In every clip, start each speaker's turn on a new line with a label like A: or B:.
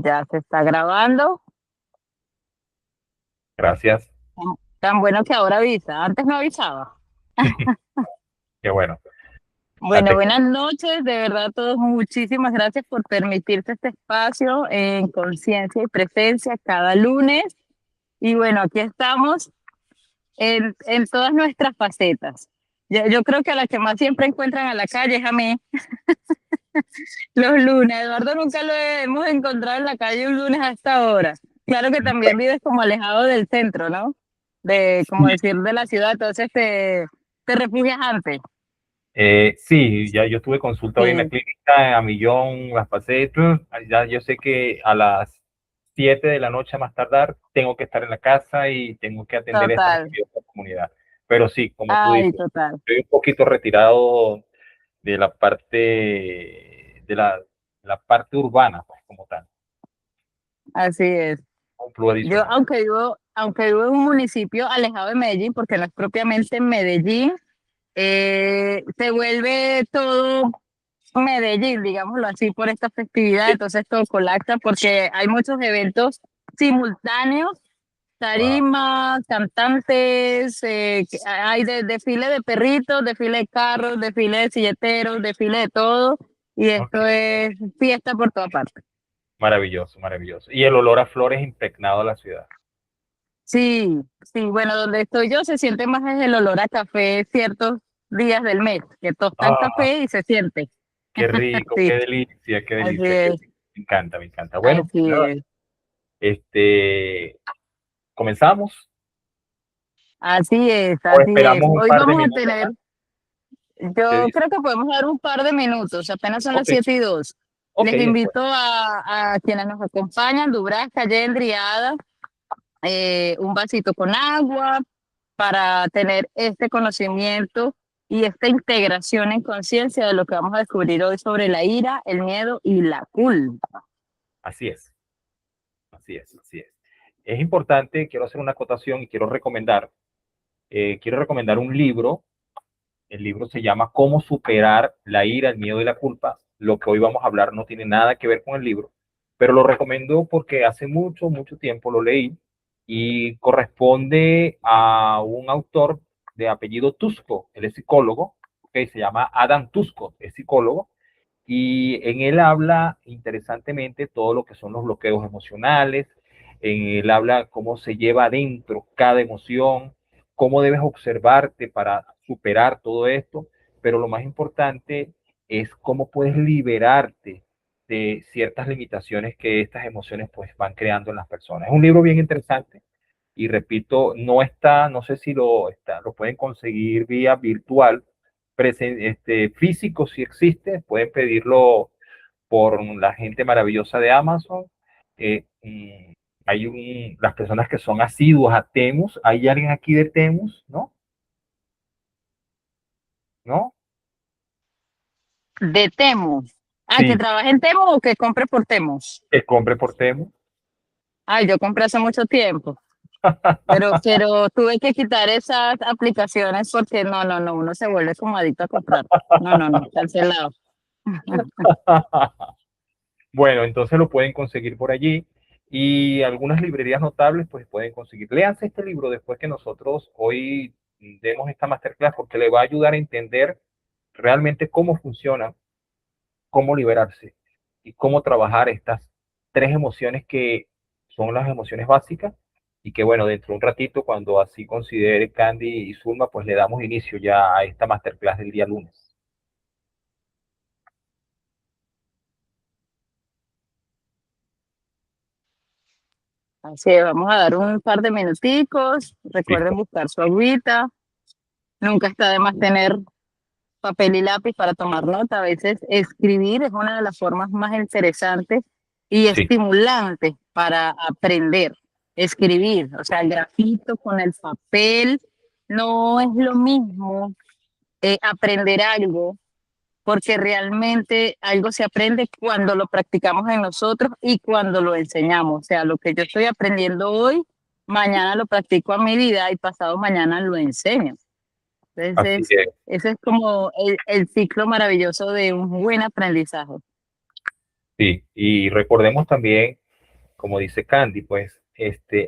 A: Ya se está grabando.
B: Gracias.
A: Tan bueno que ahora avisa. Antes no avisaba.
B: Qué bueno.
A: Bueno,
B: Antes,
A: buenas noches. De verdad, a todos muchísimas gracias por permitirse este espacio en conciencia y presencia cada lunes. Y bueno, aquí estamos en todas nuestras facetas. Yo creo que a la que más siempre encuentran a la calle es a mí, los lunes. Eduardo nunca lo hemos encontrado en la calle un lunes a esta hora. Claro que también vives como alejado del centro, ¿no? De, como
B: sí,
A: decir, de la ciudad, entonces te refugias antes.
B: sí, ya yo tuve consulta hoy en la
A: Sí,
B: clínica, a millón, las pasé, ya yo sé que a las 7 de la noche a más tardar tengo que estar en la casa y tengo que atender esta
A: total.
B: maravillosa comunidad. Pero sí, como tú
A: Ay,
B: dices,
A: total.
B: estoy un poquito retirado de la parte urbana, pues, como tal,
A: Así es.
B: un plus
A: Yo,
B: adicional.
A: aunque vivo en un municipio alejado de Medellín, porque no es propiamente Medellín, se vuelve todo Medellín, digámoslo así, por esta festividad,
B: Sí.
A: entonces todo colapsa porque hay muchos eventos simultáneos,
B: Wow.
A: tarimas, cantantes, hay desfile de perritos, desfile de carros, desfile de silleteros, desfile de todo, y
B: Ok.
A: esto es fiesta por toda parte.
B: Maravilloso, maravilloso. Y el olor a flores impregnado a la ciudad.
A: Sí, sí, bueno, donde estoy yo se siente más es el olor a café ciertos días del mes, que tostan
B: Ah,
A: café y se siente.
B: qué rico, qué
A: Sí,
B: delicia, qué
A: así
B: delicia, qué
A: es,
B: rico. Me encanta, me encanta. Bueno,
A: así
B: nada,
A: es.
B: este, comenzamos
A: Así es,
B: o
A: así es.
B: esperamos un
A: Hoy
B: par de
A: vamos a
B: minutos
A: tener,
B: más. ¿Qué
A: yo
B: dice?
A: creo que podemos dar un par de minutos, apenas son las
B: Ok,
A: 7:02.
B: ok,
A: Les
B: después.
A: invito a quienes nos acompañan, Dubrasca, Yendri, Ada, un vasito con agua para tener este conocimiento y esta integración en conciencia de lo que vamos a descubrir hoy sobre la ira, el miedo y la culpa.
B: Así es, así es, así es. Es importante, quiero hacer una acotación y quiero recomendar un libro. El libro se llama Cómo superar la ira, el miedo y la culpa. Lo que hoy vamos a hablar no tiene nada que ver con el libro, pero lo recomiendo porque hace mucho, mucho tiempo lo leí y corresponde a un autor de apellido Tusco, él es psicólogo, que se llama Adam Tusco, es psicólogo, y en él habla interesantemente todo lo que son los bloqueos emocionales, en él habla cómo se lleva adentro cada emoción, cómo debes observarte para superar todo esto, pero lo más importante es cómo puedes liberarte de ciertas limitaciones que estas emociones pues van creando en las personas. Es un libro bien interesante y repito, no está, no sé si lo pueden conseguir vía virtual, físico si existe, pueden pedirlo por la gente maravillosa de Amazon. Hay las personas que son asiduos a Temus, hay alguien aquí de Temus, ¿no? ¿No?
A: De Temu. Ah, que
B: Sí,
A: trabaje en Temu o que compre por Temu.
B: que compre por Temus.
A: Ay, yo compré hace mucho tiempo, pero tuve que quitar esas aplicaciones porque no, uno se vuelve como adicto a comprar. No, cancelado.
B: Bueno, entonces lo pueden conseguir por allí y algunas librerías notables pues pueden conseguir. Léanse este libro después que nosotros hoy demos esta masterclass porque le va a ayudar a entender realmente cómo funciona, cómo liberarse y cómo trabajar estas tres emociones que son las emociones básicas y que bueno, dentro de un ratito cuando así considere Candy y Zulma pues le damos inicio ya a esta masterclass del día lunes.
A: Así es, vamos a dar un par de minuticos. Recuerden
B: Listo.
A: buscar su agüita. Nunca está de más tener papel y lápiz para tomar nota. A veces escribir es una de las formas más interesantes y
B: Sí,
A: estimulantes para aprender. Escribir, o sea, el grafito con el papel no es lo mismo aprender algo, porque realmente algo se aprende cuando lo practicamos en nosotros y cuando lo enseñamos. O sea, lo que yo estoy aprendiendo hoy, mañana lo practico a mi vida y pasado mañana lo enseño.
B: así
A: Entonces,
B: es.
A: ese es como el ciclo maravilloso de un buen aprendizaje.
B: Sí, y recordemos también como dice Candy, pues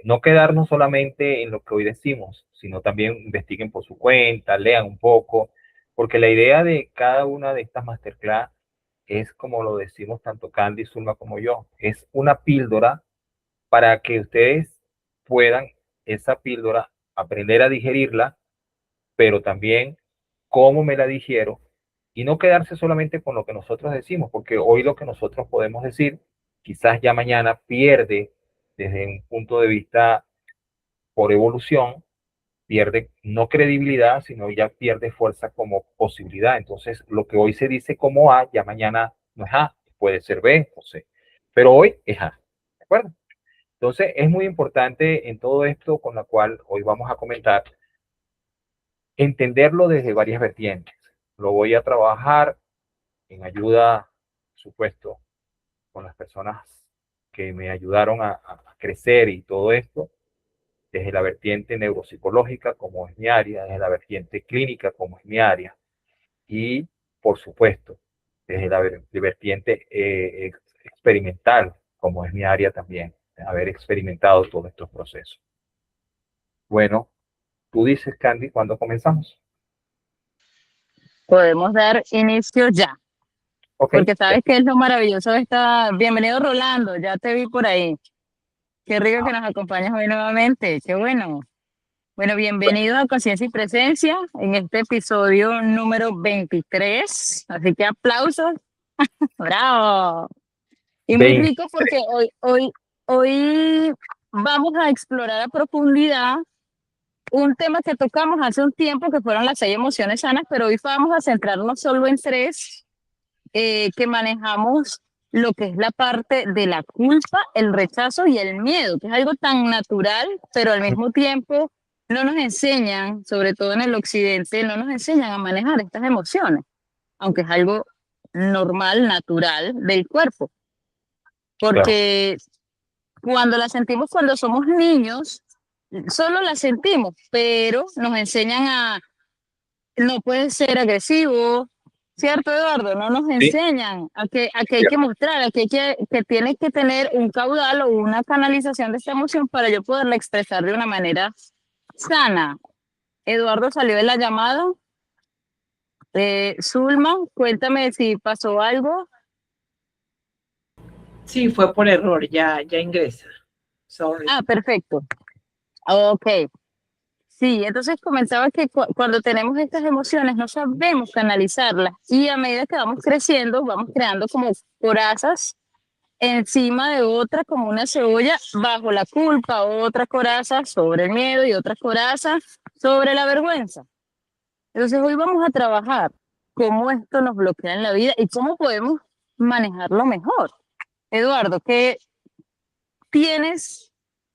B: no quedarnos solamente en lo que hoy decimos, sino también investiguen por su cuenta, lean un poco, porque la idea de cada una de estas masterclass es, como lo decimos tanto Candy, Zulma como yo, es una píldora para que ustedes puedan esa píldora aprender a digerirla, pero también cómo me la digiero y no quedarse solamente con lo que nosotros decimos, porque hoy lo que nosotros podemos decir, quizás ya mañana pierde desde un punto de vista por evolución, pierde no credibilidad, sino ya pierde fuerza como posibilidad. Entonces, lo que hoy se dice como A, ya mañana no es A, puede ser B o C, pero hoy es A. ¿De acuerdo? Entonces, es muy importante en todo esto con la cual hoy vamos a comentar, entenderlo desde varias vertientes. Lo voy a trabajar en ayuda, por supuesto, con las personas que me ayudaron a crecer y todo esto, desde la vertiente neuropsicológica, como es mi área, desde la vertiente clínica, como es mi área, y, por supuesto, desde la vertiente experimental, como es mi área también, haber experimentado todos estos procesos. Bueno, tú dices, Candy, ¿cuándo comenzamos?
A: Podemos dar inicio ya,
B: Ok,
A: porque sabes que es lo maravilloso de esta. Bienvenido, Rolando, ya te vi por ahí. Qué rico que nos acompañas hoy nuevamente, qué bueno. Bueno, bienvenido a Conciencia y Presencia en este episodio número 23. Así que aplausos, bravo. Y muy
B: 20.
A: rico porque hoy vamos a explorar a profundidad un tema que tocamos hace un tiempo, que fueron las 6 emociones sanas, pero hoy vamos a centrarnos solo en 3, que manejamos lo que es la parte de la culpa, el rechazo y el miedo, que es algo tan natural, pero al mismo tiempo no nos enseñan, sobre todo en el occidente, no nos enseñan a manejar estas emociones, aunque es algo normal, natural del cuerpo,
B: Claro,
A: porque cuando las sentimos cuando somos niños, solo las sentimos, pero nos enseñan a no puedes ser agresivo, ¿cierto, Eduardo? No nos
B: sí,
A: enseñan a que hay que
B: cierto.
A: mostrar, que tienes que tener un caudal o una canalización de esta emoción para yo poderla expresar de una manera sana. Eduardo salió de la llamada. Zulma, cuéntame si pasó algo.
C: Sí, fue por error, ya ingresa. Sorry.
A: Ah, perfecto. Ok. Sí, entonces comenzaba que cuando tenemos estas emociones no sabemos canalizarlas y a medida que vamos creciendo vamos creando como corazas encima de otra, como una cebolla bajo la culpa, otra coraza sobre el miedo y otra coraza sobre la vergüenza. Entonces hoy vamos a trabajar cómo esto nos bloquea en la vida y cómo podemos manejarlo mejor. Eduardo, ¿qué tienes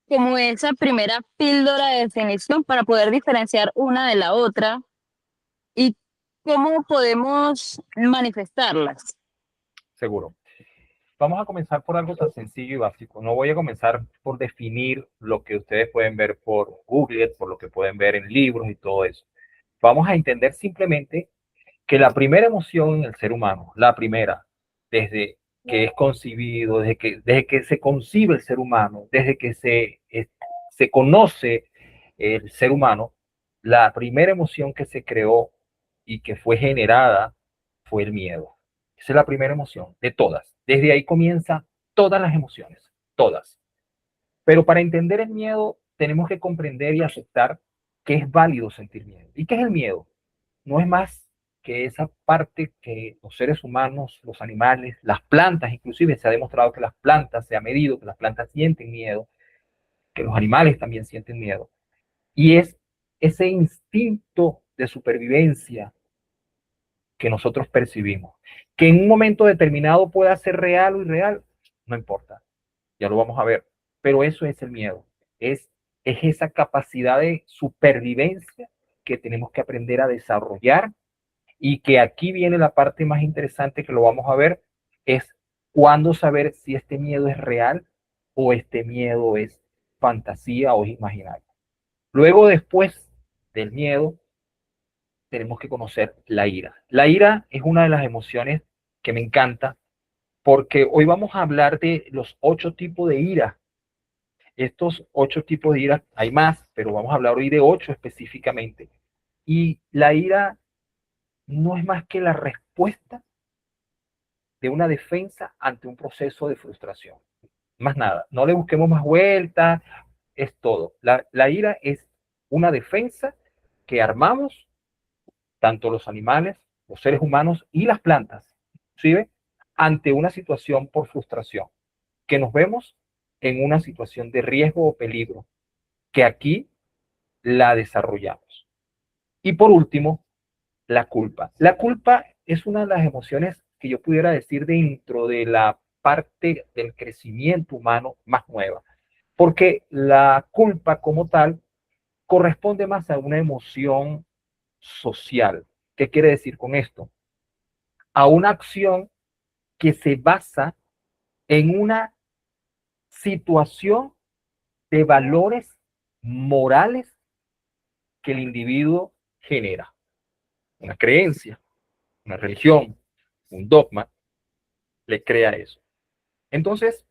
A: como esa primera píldora de definición para poder diferenciar una de la otra y cómo podemos manifestarlas?
B: Seguro. Vamos a comenzar por algo tan sencillo y básico. No voy a comenzar por definir lo que ustedes pueden ver por Google, por lo que pueden ver en libros y todo eso. Vamos a entender simplemente que la primera emoción en el ser humano, la primera, desde que es concebido, desde que se concibe el ser humano, desde que se conoce el ser humano, la primera emoción que se creó y que fue generada fue el miedo. Esa es la primera emoción de todas. Desde ahí comienza todas las emociones, todas. Pero para entender el miedo tenemos que comprender y aceptar que es válido sentir miedo. ¿Y qué es el miedo? No es más que esa parte que los seres humanos, los animales, las plantas, inclusive se ha demostrado que las plantas, se ha medido que las plantas sienten miedo, que los animales también sienten miedo. Y es ese instinto de supervivencia que nosotros percibimos. Que en un momento determinado pueda ser real o irreal, no importa, ya lo vamos a ver. Pero eso es el miedo, es esa capacidad de supervivencia que tenemos que aprender a desarrollar y que aquí viene la parte más interesante que lo vamos a ver, es cuándo saber si este miedo es real o este miedo es fantasía o es imaginario. Luego, después del miedo, tenemos que conocer la ira. La ira es una de las emociones que me encanta porque hoy vamos a hablar de los 8 tipos de ira Estos 8 tipos de ira, hay más, pero vamos a hablar hoy de 8 específicamente. Y la ira no es más que la respuesta de una defensa ante un proceso de frustración. Más nada, no le busquemos más vueltas, es todo. La ira es una defensa que armamos tanto los animales, los seres humanos y las plantas, ¿sí? Ante una situación por frustración, que nos vemos en una situación de riesgo o peligro, que aquí la desarrollamos. Y por último, la culpa. La culpa es una de las emociones que yo pudiera decir dentro de la parte del crecimiento humano más nueva, porque la culpa como tal corresponde más a una emoción social. ¿Qué quiere decir con esto? A una acción que se basa en una situación de valores morales que el individuo genera. Una creencia, una religión, un dogma, le crea eso. Entonces,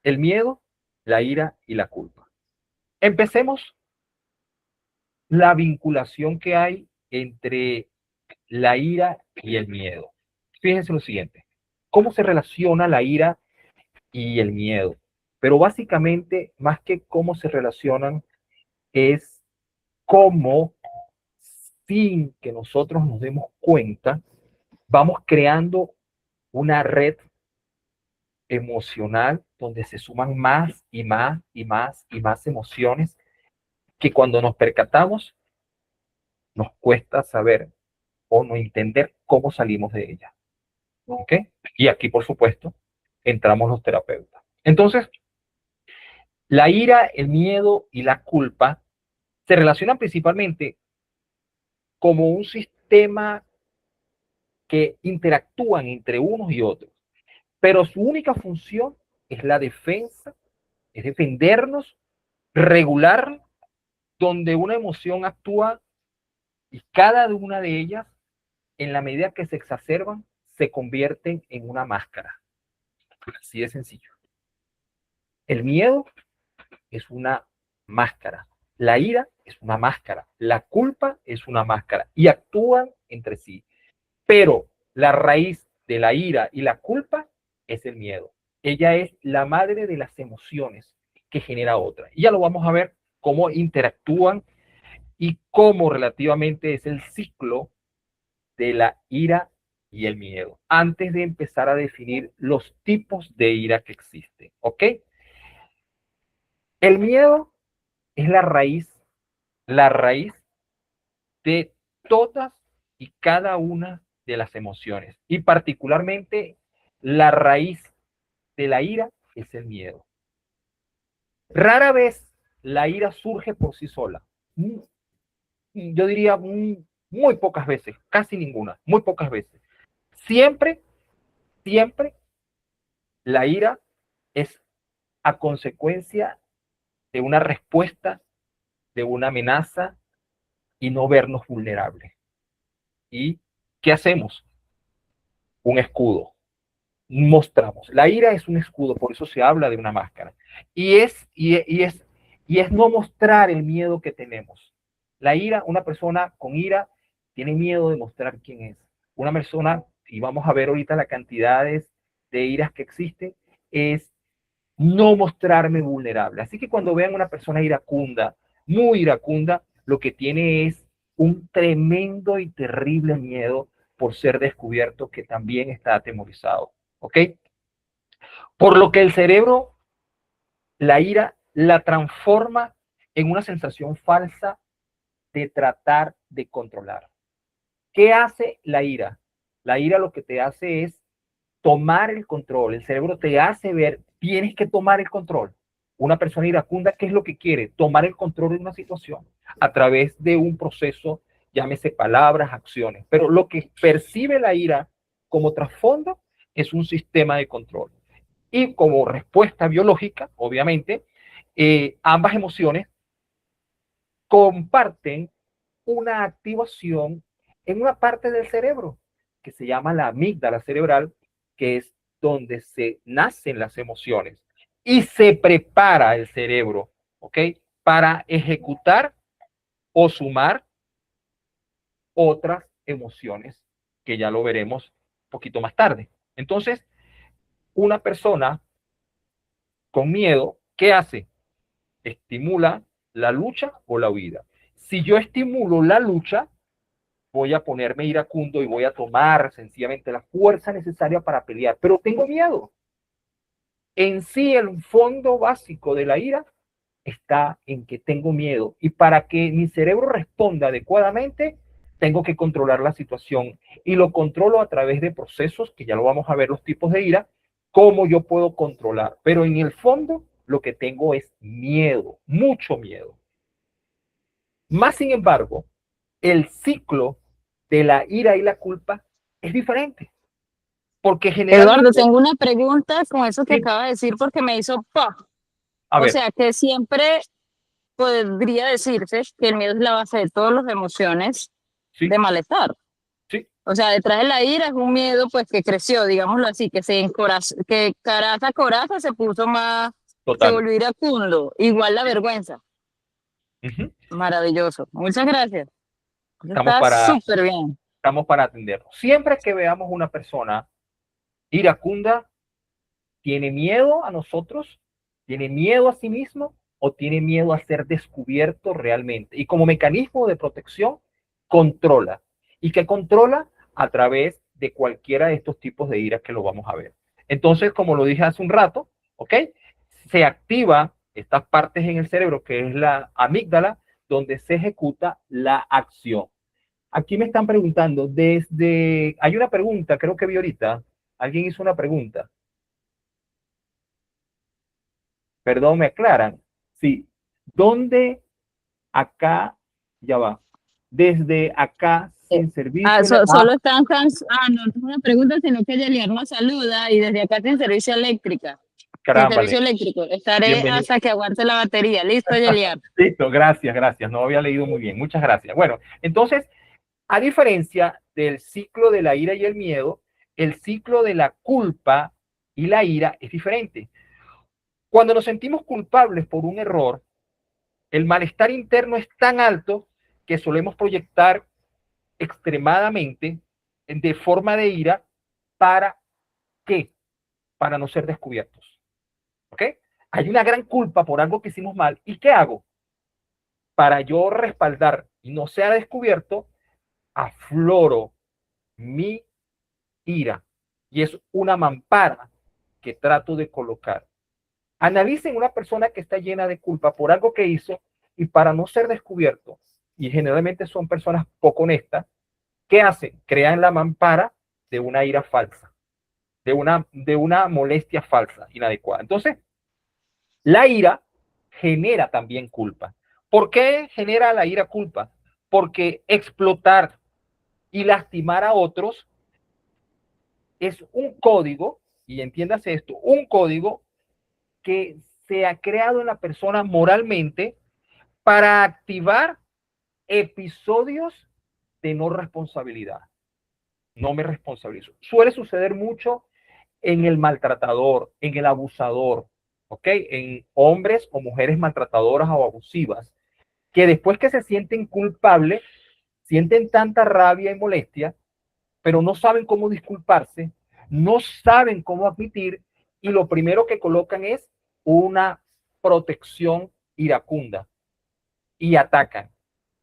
B: el miedo, la ira y la culpa. Empecemos la vinculación que hay entre la ira y el miedo. Fíjense lo siguiente, ¿cómo se relaciona la ira y el miedo? Pero básicamente, más que cómo se relacionan, es cómo, sin que nosotros nos demos cuenta, vamos creando una red emocional donde se suman más y más y más y más emociones que cuando nos percatamos nos cuesta saber o no entender cómo salimos de ella. ¿Ok? Y aquí, por supuesto, entramos los terapeutas. Entonces, la ira, el miedo y la culpa se relacionan principalmente como un sistema que interactúan entre unos y otros, pero su única función es la defensa, es defendernos, regular, donde una emoción actúa y cada una de ellas, en la medida que se exacerban, se convierten en una máscara. Así de sencillo. El miedo es una máscara. La ira es una máscara. La culpa es una máscara. Y actúan entre sí. Pero la raíz de la ira y la culpa es el miedo. Ella es la madre de las emociones que genera otra. Y ya lo vamos a ver cómo interactúan y cómo relativamente es el ciclo de la ira y el miedo, antes de empezar a definir los tipos de ira que existen. ¿Ok? El miedo es la raíz de todas y cada una de las emociones. Y particularmente la raíz de la ira es el miedo. Rara vez la ira surge por sí sola. Yo diría muy pocas veces, casi ninguna, muy pocas veces. Siempre, siempre la ira es a consecuencia de una respuesta, de una amenaza y no vernos vulnerables. ¿Y qué hacemos? Un escudo. Mostramos. La ira es un escudo, por eso se habla de una máscara. Y es no mostrar el miedo que tenemos. La ira, una persona con ira tiene miedo de mostrar quién es. Una persona, y vamos a ver ahorita las cantidades de iras que existen, es no mostrarme vulnerable. Así que cuando vean una persona iracunda, muy iracunda, lo que tiene es un tremendo y terrible miedo por ser descubierto, que también está atemorizado. ¿Ok? Por lo que el cerebro, la ira, la transforma en una sensación falsa de tratar de controlar. ¿Qué hace la ira? La ira lo que te hace es tomar el control. El cerebro te hace ver, tienes que tomar el control. Una persona iracunda, ¿qué es lo que quiere? Tomar el control de una situación a través de un proceso, llámese palabras, acciones. Pero lo que percibe la ira como trasfondo es un sistema de control. Y como respuesta biológica, obviamente, ambas emociones comparten una activación en una parte del cerebro que se llama la amígdala cerebral, que es donde se nacen las emociones. y se prepara el cerebro, ¿ok? Para ejecutar o sumar otras emociones que ya lo veremos un poquito más tarde. Entonces, una persona con miedo, ¿qué hace? Estimula la lucha o la huida. Si yo estimulo la lucha, voy a ponerme iracundo y voy a tomar sencillamente la fuerza necesaria para pelear, pero tengo miedo. En sí, el fondo básico de la ira está en que tengo miedo y para que mi cerebro responda adecuadamente, tengo que controlar la situación y lo controlo a través de procesos que ya lo vamos a ver los tipos de ira, cómo yo puedo controlar, pero en el fondo lo que tengo es miedo, mucho miedo. Más sin embargo, el ciclo de la ira y la culpa es diferente, porque
A: Eduardo,
B: generalmente,
A: tengo una pregunta con eso que
B: sí,
A: acaba de decir porque me hizo ¡pah!
B: a
A: O
B: ver,
A: sea, que siempre podría decirse que el miedo es la base de todas las emociones
B: sí,
A: de malestar.
B: sí,
A: O sea, detrás de la ira es un miedo pues que creció, digámoslo así, que que caraza a coraza se puso más, se
B: total.
A: volvió iracundo. Igual la vergüenza.
B: Ujú.
A: Maravilloso. Muchas gracias. Eso
B: Estamos
A: está
B: para,
A: súper bien.
B: estamos para atendernos. Siempre que veamos una persona iracunda, tiene miedo a nosotros, tiene miedo a sí mismo o tiene miedo a ser descubierto realmente. Y como mecanismo de protección, controla. ¿Y que controla? A través de cualquiera de estos tipos de iras que lo vamos a ver. Entonces, como lo dije hace un rato, ¿ok? Se activa estas partes en el cerebro, que es la amígdala, donde se ejecuta la acción. Aquí me están preguntando hay una pregunta, creo que vi ahorita, alguien hizo una pregunta. Perdón, me aclaran. Sí. ¿Dónde acá? Ya va. Desde acá,
A: Eh,
B: sin servicio.
A: Solo están no es una pregunta, sino que Yeliar nos saluda y desde acá sin servicio eléctrica. Sin
B: Caramba,
A: servicio eléctrico. Estaré
B: bienvenido.
A: hasta que aguante la batería. Listo, Yeliar.
B: Listo, gracias, gracias. No había leído muy bien. Muchas gracias. Bueno, entonces, a diferencia del ciclo de la ira y el miedo, el ciclo de la culpa y la ira es diferente. Cuando nos sentimos culpables por un error, el malestar interno es tan alto que solemos proyectar extremadamente de forma de ira. ¿Para qué? Para no ser descubiertos. ¿Ok? Hay una gran culpa por algo que hicimos mal. ¿Y qué hago? Para yo respaldar y no sea descubierto, afloro mi ira. Y es una mampara que trato de colocar. Analicen una persona que está llena de culpa por algo que hizo y para no ser descubierto, y generalmente son personas poco honestas, ¿qué hacen? Crean la mampara de una ira falsa, de una molestia falsa, inadecuada. Entonces, la ira genera también culpa. ¿Por qué genera la ira culpa? Porque explotar y lastimar a otros es un código, y entiéndase esto, un código que se ha creado en la persona moralmente para activar episodios de no responsabilidad. No me responsabilizo. Suele suceder mucho en el maltratador, en el abusador, ¿ok? En hombres o mujeres maltratadoras o abusivas, que después que se sienten culpables, sienten tanta rabia y molestia, pero no saben cómo disculparse, no saben cómo admitir, y lo primero que colocan es una protección iracunda y atacan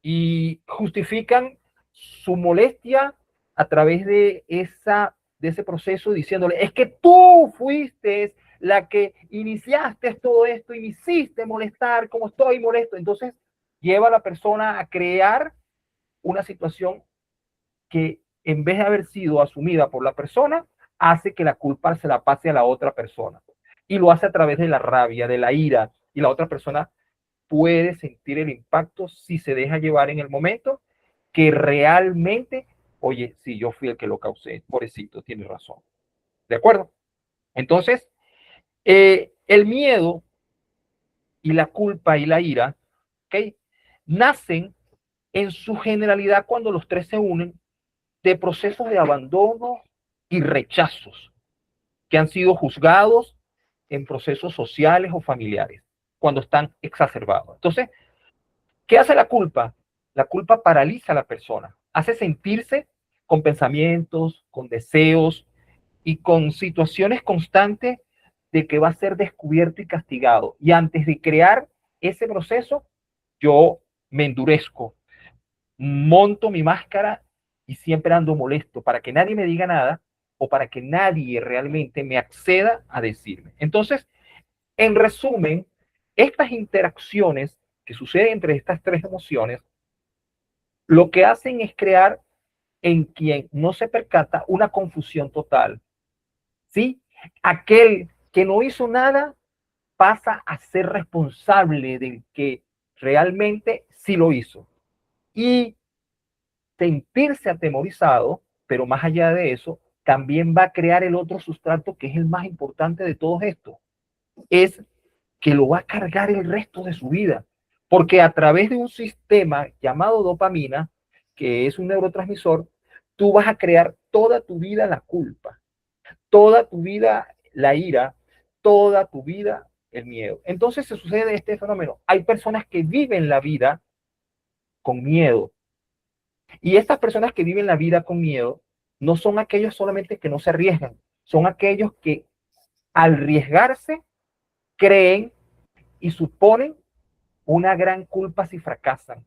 B: y justifican su molestia a través de ese proceso diciéndole, es que tú fuiste la que iniciaste todo esto y me hiciste molestar, como estoy molesto. Entonces lleva a la persona a crear una situación que en vez de haber sido asumida por la persona, hace que la culpa se la pase a la otra persona. Y lo hace a través de la rabia, de la ira, y la otra persona puede sentir el impacto si se deja llevar en el momento que realmente, oye, si yo fui el que lo causé, pobrecito, tiene razón. ¿De acuerdo? Entonces, el miedo y la culpa y la ira, ¿ok? Nacen en su generalidad cuando los tres se unen de procesos de abandono y rechazos que han sido juzgados en procesos sociales o familiares, cuando están exacerbados. Entonces, ¿qué hace la culpa? La culpa paraliza a la persona, hace sentirse con pensamientos, con deseos y con situaciones constantes de que va a ser descubierto y castigado. Y antes de crear ese proceso, yo me endurezco, monto mi máscara y siempre ando molesto para que nadie me diga nada o para que nadie realmente me acceda a decirme. Entonces, en resumen, estas interacciones que suceden entre estas tres emociones, lo que hacen es crear en quien no se percata una confusión total. ¿Sí? Aquel que no hizo nada pasa a ser responsable del que realmente sí lo hizo. Y sentirse atemorizado, pero más allá de eso, también va a crear el otro sustrato que es el más importante de todo esto. Es que lo va a cargar el resto de su vida. Porque a través de un sistema llamado dopamina, que es un neurotransmisor, tú vas a crear toda tu vida la culpa, toda tu vida la ira, toda tu vida el miedo. Entonces se sucede este fenómeno. Hay personas que viven la vida con miedo. Y estas personas que viven la vida con miedo no son aquellos solamente que no se arriesgan, son aquellos que al arriesgarse creen y suponen una gran culpa si fracasan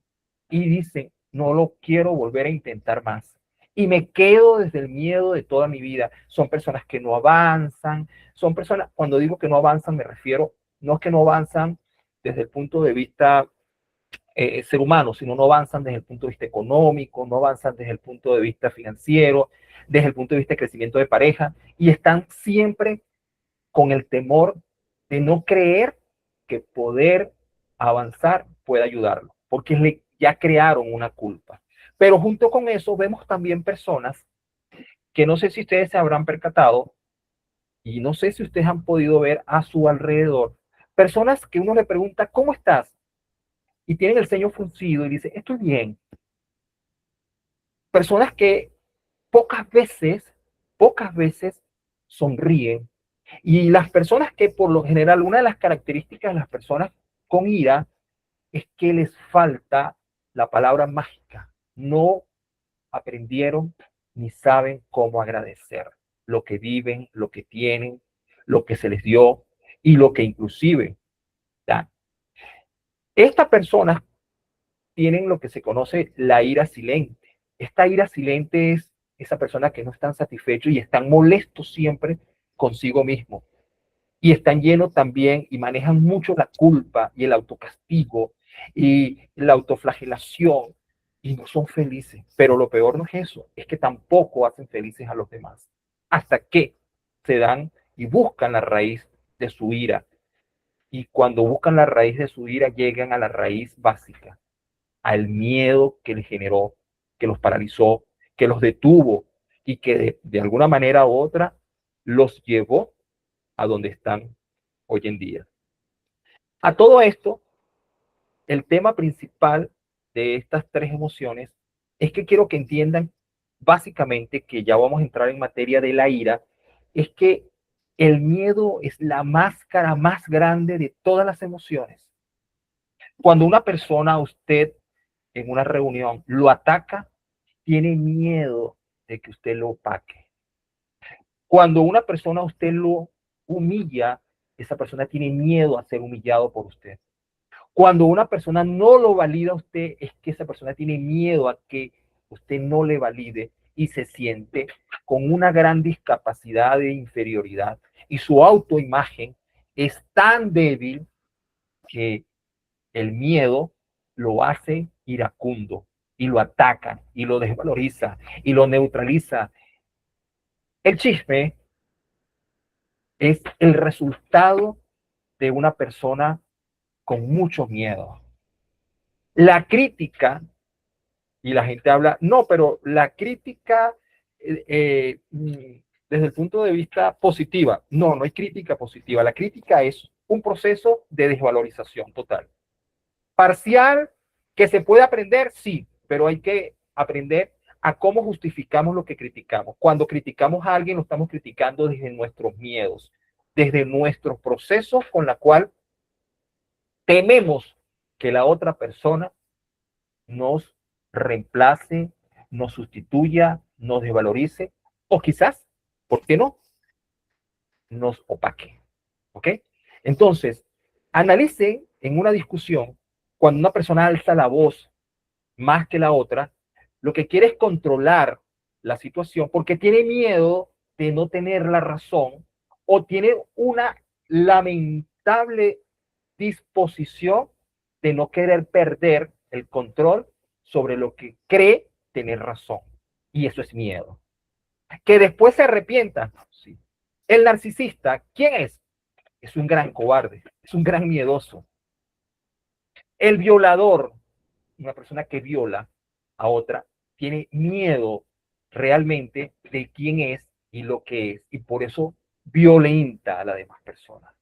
B: y dicen, no lo quiero volver a intentar más. Y me quedo desde el miedo de toda mi vida. Son personas que no avanzan, son personas, cuando digo que no avanzan me refiero, no es que no avanzan desde el punto de vista ser humano, sino no avanzan desde el punto de vista económico, no avanzan desde el punto de vista financiero, desde el punto de vista de crecimiento de pareja, y están siempre con el temor de no creer que poder avanzar puede ayudarlo, porque ya crearon una culpa. Pero junto con eso vemos también personas que no sé si ustedes se habrán percatado y no sé si ustedes han podido ver a su alrededor, personas que uno le pregunta, ¿cómo estás? Y tienen el ceño fruncido y dice, estoy bien. Personas que pocas veces sonríen. Y las personas que por lo general, una de las características de las personas con ira es que les falta la palabra mágica. No aprendieron ni saben cómo agradecer lo que viven, lo que tienen, lo que se les dio y lo que inclusive dan. Estas personas tienen lo que se conoce la ira silente. Esta ira silente es esa persona que no están satisfechos y están molestos siempre consigo mismo. Y están llenos también y manejan mucho la culpa y el autocastigo y la autoflagelación y no son felices. Pero lo peor no es eso, es que tampoco hacen felices a los demás. Hasta que se dan y buscan la raíz de su ira. Y cuando buscan la raíz de su ira, llegan a la raíz básica, al miedo que les generó, que los paralizó, que los detuvo y que de alguna manera u otra los llevó a donde están hoy en día. A todo esto, el tema principal de estas tres emociones es que quiero que entiendan básicamente, que ya vamos a entrar en materia de la ira, es que el miedo es la máscara más grande de todas las emociones. Cuando una persona a usted en una reunión lo ataca, tiene miedo de que usted lo opaque. Cuando una persona a usted lo humilla, esa persona tiene miedo a ser humillado por usted. Cuando una persona no lo valida a usted, es que esa persona tiene miedo a que usted no le valide y se siente con una gran discapacidad de inferioridad. Y su autoimagen es tan débil que el miedo lo hace iracundo y lo ataca y lo desvaloriza y lo neutraliza. El chisme es el resultado de una persona con mucho miedo. La crítica, y la gente habla, no, pero la crítica desde el punto de vista positiva, no hay crítica positiva. La crítica es un proceso de desvalorización total. Parcial, que se puede aprender, sí, pero hay que aprender a cómo justificamos lo que criticamos. Cuando criticamos a alguien, lo estamos criticando desde nuestros miedos. desde nuestros procesos con la cual tememos que la otra persona nos reemplace, nos sustituya, nos desvalorice o quizás, ¿por qué no?, nos opaque. ¿Ok? Entonces, analicen en una discusión cuando una persona alza la voz más que la otra, lo que quiere es controlar la situación porque tiene miedo de no tener la razón o tiene una lamentable disposición de no querer perder el control sobre lo que cree tener razón. Y eso es miedo. Que después se arrepienta. Sí. El narcisista, ¿quién es? Es un gran cobarde, es un gran miedoso. El violador, una persona que viola a otra, tiene miedo realmente de quién es y lo que es, y por eso violenta a la demás persona.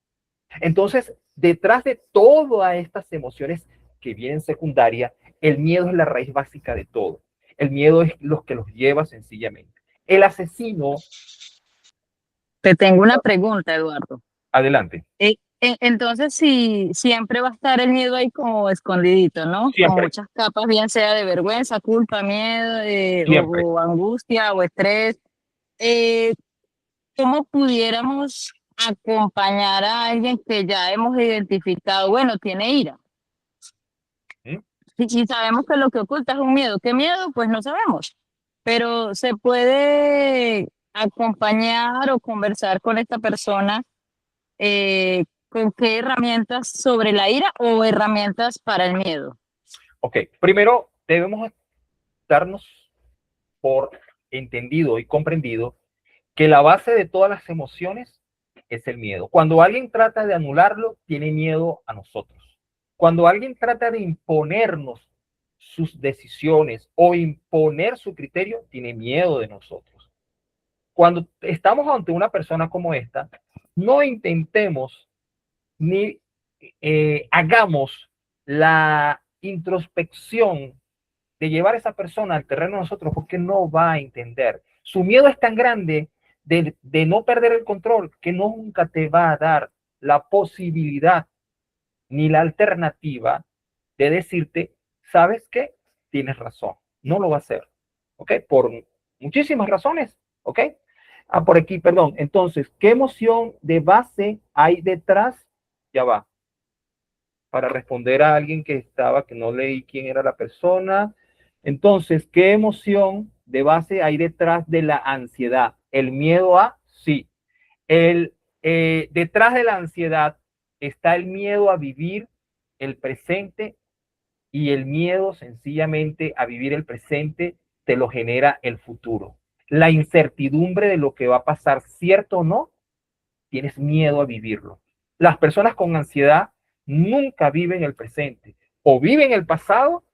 B: Entonces, detrás de todas estas emociones que vienen secundarias, el miedo es la raíz básica de todo. El miedo es lo que los lleva sencillamente. El asesino.
A: Te tengo una pregunta, Eduardo.
B: Adelante.
A: Entonces, sí, siempre va a estar el miedo ahí como escondidito, ¿no? Con
B: Siempre,
A: muchas capas, bien sea de vergüenza, culpa, miedo,
B: siempre.
A: o angustia o estrés. Eh, ¿Cómo pudiéramos acompañar a alguien que ya hemos identificado, bueno, tiene ira?
B: ¿Mm?
A: Si sabemos que lo que oculta es un miedo, ¿qué miedo? Pues no sabemos, pero se puede acompañar o conversar con esta persona, con qué herramientas sobre la ira o herramientas para el miedo.
B: Ok, primero debemos darnos por entendido y comprendido que la base de todas las emociones es el miedo. Cuando alguien trata de anularlo, tiene miedo a nosotros. Cuando alguien trata de imponernos sus decisiones o imponer su criterio, tiene miedo de nosotros. Cuando estamos ante una persona como esta, no intentemos ni hagamos la introspección de llevar a esa persona al terreno de nosotros porque no va a entender. Su miedo es tan grande de no perder el control que nunca te va a dar la posibilidad ni la alternativa de decirte, ¿sabes qué? Tienes razón. No lo va a hacer. ¿Ok? Por muchísimas razones. ¿Ok? Por aquí, perdón. Entonces, ¿qué emoción de base hay detrás? Ya va. Para responder a alguien que no leí quién era la persona. Entonces, ¿qué emoción de base hay detrás de la ansiedad? El miedo a, sí. Detrás de la ansiedad está el miedo a vivir el presente y el miedo sencillamente a vivir el presente te lo genera el futuro. La incertidumbre de lo que va a pasar, cierto o no, tienes miedo a vivirlo. Las personas con ansiedad nunca viven el presente, o viven el pasado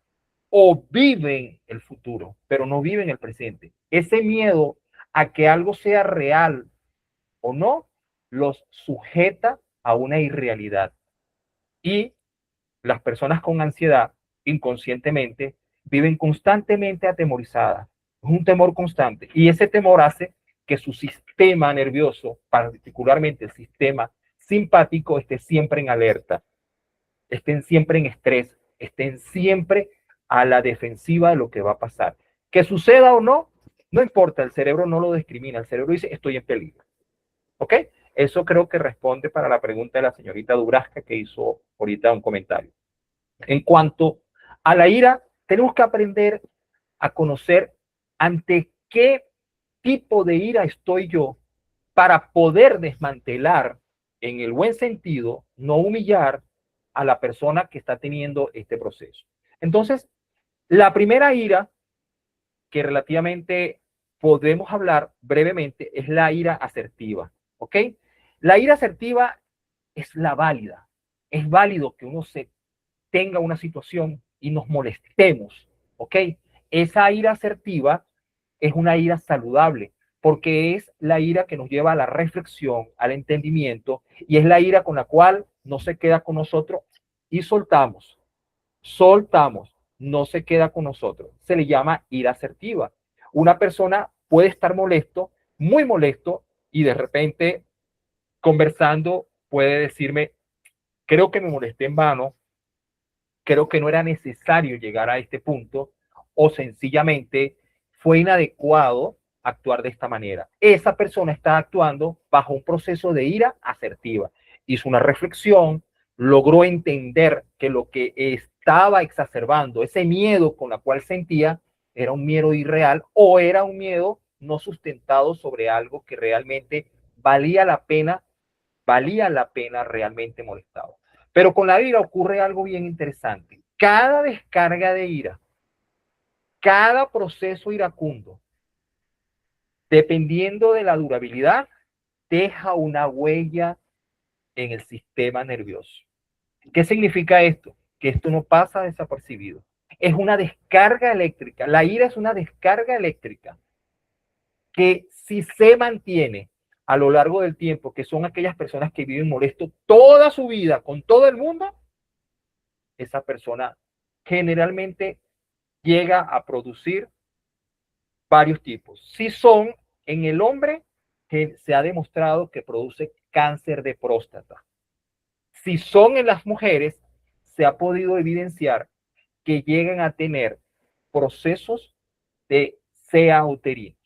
B: o viven el futuro, pero no viven el presente. Ese miedo a que algo sea real o no, los sujeta a una irrealidad. Y las personas con ansiedad, inconscientemente, viven constantemente atemorizadas. Es un temor constante. Y ese temor hace que su sistema nervioso, particularmente el sistema simpático, esté siempre en alerta, estén siempre en estrés, estén siempre a la defensiva de lo que va a pasar. Que suceda o no, no importa, el cerebro no lo discrimina, el cerebro dice, estoy en peligro. ¿Ok? Eso creo que responde para la pregunta de la señorita Dubrasca que hizo ahorita un comentario. En cuanto a la ira, tenemos que aprender a conocer ante qué tipo de ira estoy yo para poder desmantelar en el buen sentido, no humillar a la persona que está teniendo este proceso. Entonces, la primera ira que relativamente podemos hablar brevemente es la ira asertiva, ¿ok? La ira asertiva es la válida. Es válido que uno se tenga una situación y nos molestemos, ¿ok? Esa ira asertiva es una ira saludable, porque es la ira que nos lleva a la reflexión, al entendimiento, y es la ira con la cual no se queda con nosotros y soltamos, no se queda con nosotros. Se le llama ira asertiva. Una persona puede estar molesto, muy molesto, y de repente conversando puede decirme, creo que me molesté en vano, creo que no era necesario llegar a este punto, o sencillamente fue inadecuado actuar de esta manera. Esa persona está actuando bajo un proceso de ira asertiva. Hizo una reflexión, logró entender que lo que estaba exacerbando, ese miedo con la cual sentía, era un miedo irreal o era un miedo no sustentado sobre algo que realmente valía la pena realmente molestado. Pero con la ira ocurre algo bien interesante. Cada descarga de ira, cada proceso iracundo, dependiendo de la durabilidad, deja una huella en el sistema nervioso. ¿Qué significa esto? Que esto no pasa desapercibido. Es una descarga eléctrica. La ira es una descarga eléctrica que si se mantiene a lo largo del tiempo, que son aquellas personas que viven molesto toda su vida con todo el mundo, esa persona generalmente llega a producir varios tipos. Si son en el hombre, que se ha demostrado que produce cáncer de próstata. Si son en las mujeres, se ha podido evidenciar que llegan a tener procesos de sea uterinos.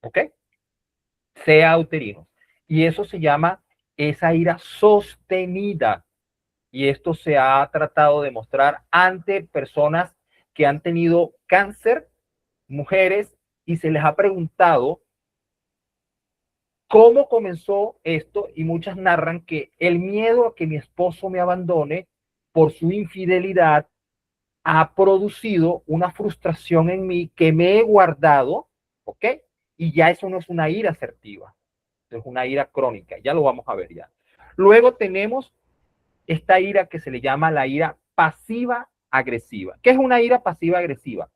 B: ¿Ok? Sea uterinos. Y eso se llama esa ira sostenida. Y esto se ha tratado de mostrar ante personas que han tenido cáncer, mujeres, y se les ha preguntado cómo comenzó esto, y muchas narran que el miedo a que mi esposo me abandone por su infidelidad ha producido una frustración en mí que me he guardado, ¿ok? Y ya eso no es una ira asertiva, es una ira crónica, ya lo vamos a ver ya. Luego tenemos esta ira que se le llama la ira pasiva agresiva. ¿Qué es una ira pasiva agresiva?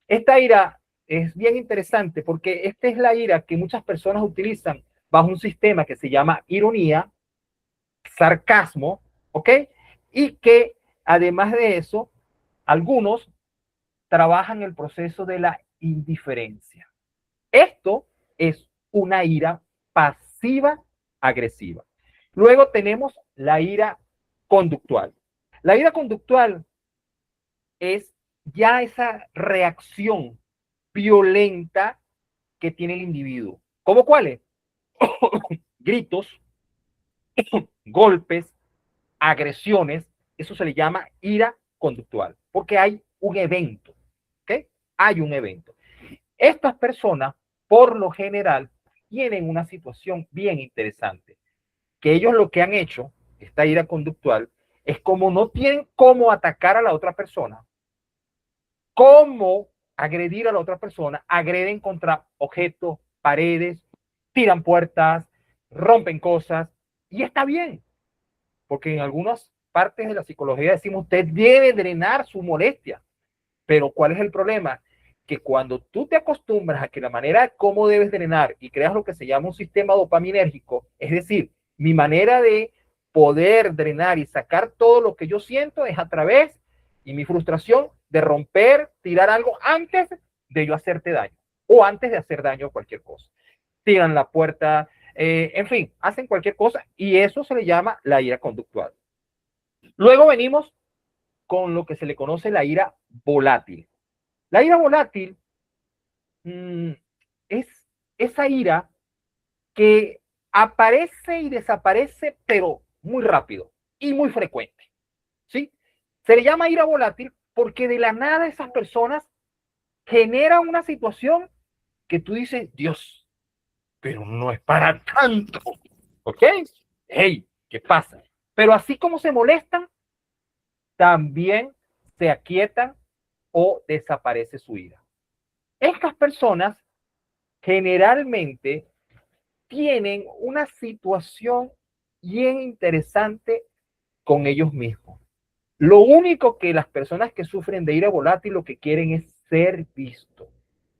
B: Esta ira es bien interesante porque esta es la ira que muchas personas utilizan bajo un sistema que se llama ironía, sarcasmo, ¿ok? Y que además de eso, algunos trabajan el proceso de la indiferencia. Esto es una ira pasiva agresiva. Luego tenemos la ira conductual. La ira conductual es ya esa reacción violenta que tiene el individuo. ¿Cómo cuáles? Gritos, golpes, agresiones. Eso se le llama ira conductual, porque hay un evento. ¿Ok? Hay un evento. Estas personas, por lo general, tienen una situación bien interesante, que ellos lo que han hecho, esta ira conductual, es como no tienen cómo atacar a la otra persona, cómo agredir a la otra persona, agreden contra objetos, paredes, tiran puertas, rompen cosas, y está bien, porque en algunas partes de la psicología decimos, usted debe drenar su molestia, pero ¿cuál es el problema? Que cuando tú te acostumbras a que la manera como debes drenar y creas lo que se llama un sistema dopaminérgico, es decir, mi manera de poder drenar y sacar todo lo que yo siento es a través, y mi frustración, de romper, tirar algo antes de yo hacerte daño o antes de hacer daño a cualquier cosa. Tiran la puerta, en fin, hacen cualquier cosa y eso se le llama la ira conductual. Luego venimos con lo que se le conoce la ira volátil. La ira volátil es esa ira que aparece y desaparece, pero muy rápido y muy frecuente. ¿Sí? Se le llama ira volátil porque de la nada esas personas generan una situación que tú dices, Dios, pero no es para tanto. ¿Ok? Hey, ¿qué pasa? Pero así como se molestan, también se aquietan o desaparece su ira. Estas personas generalmente tienen una situación bien interesante con ellos mismos. Lo único que las personas que sufren de ira volátil lo que quieren es ser visto,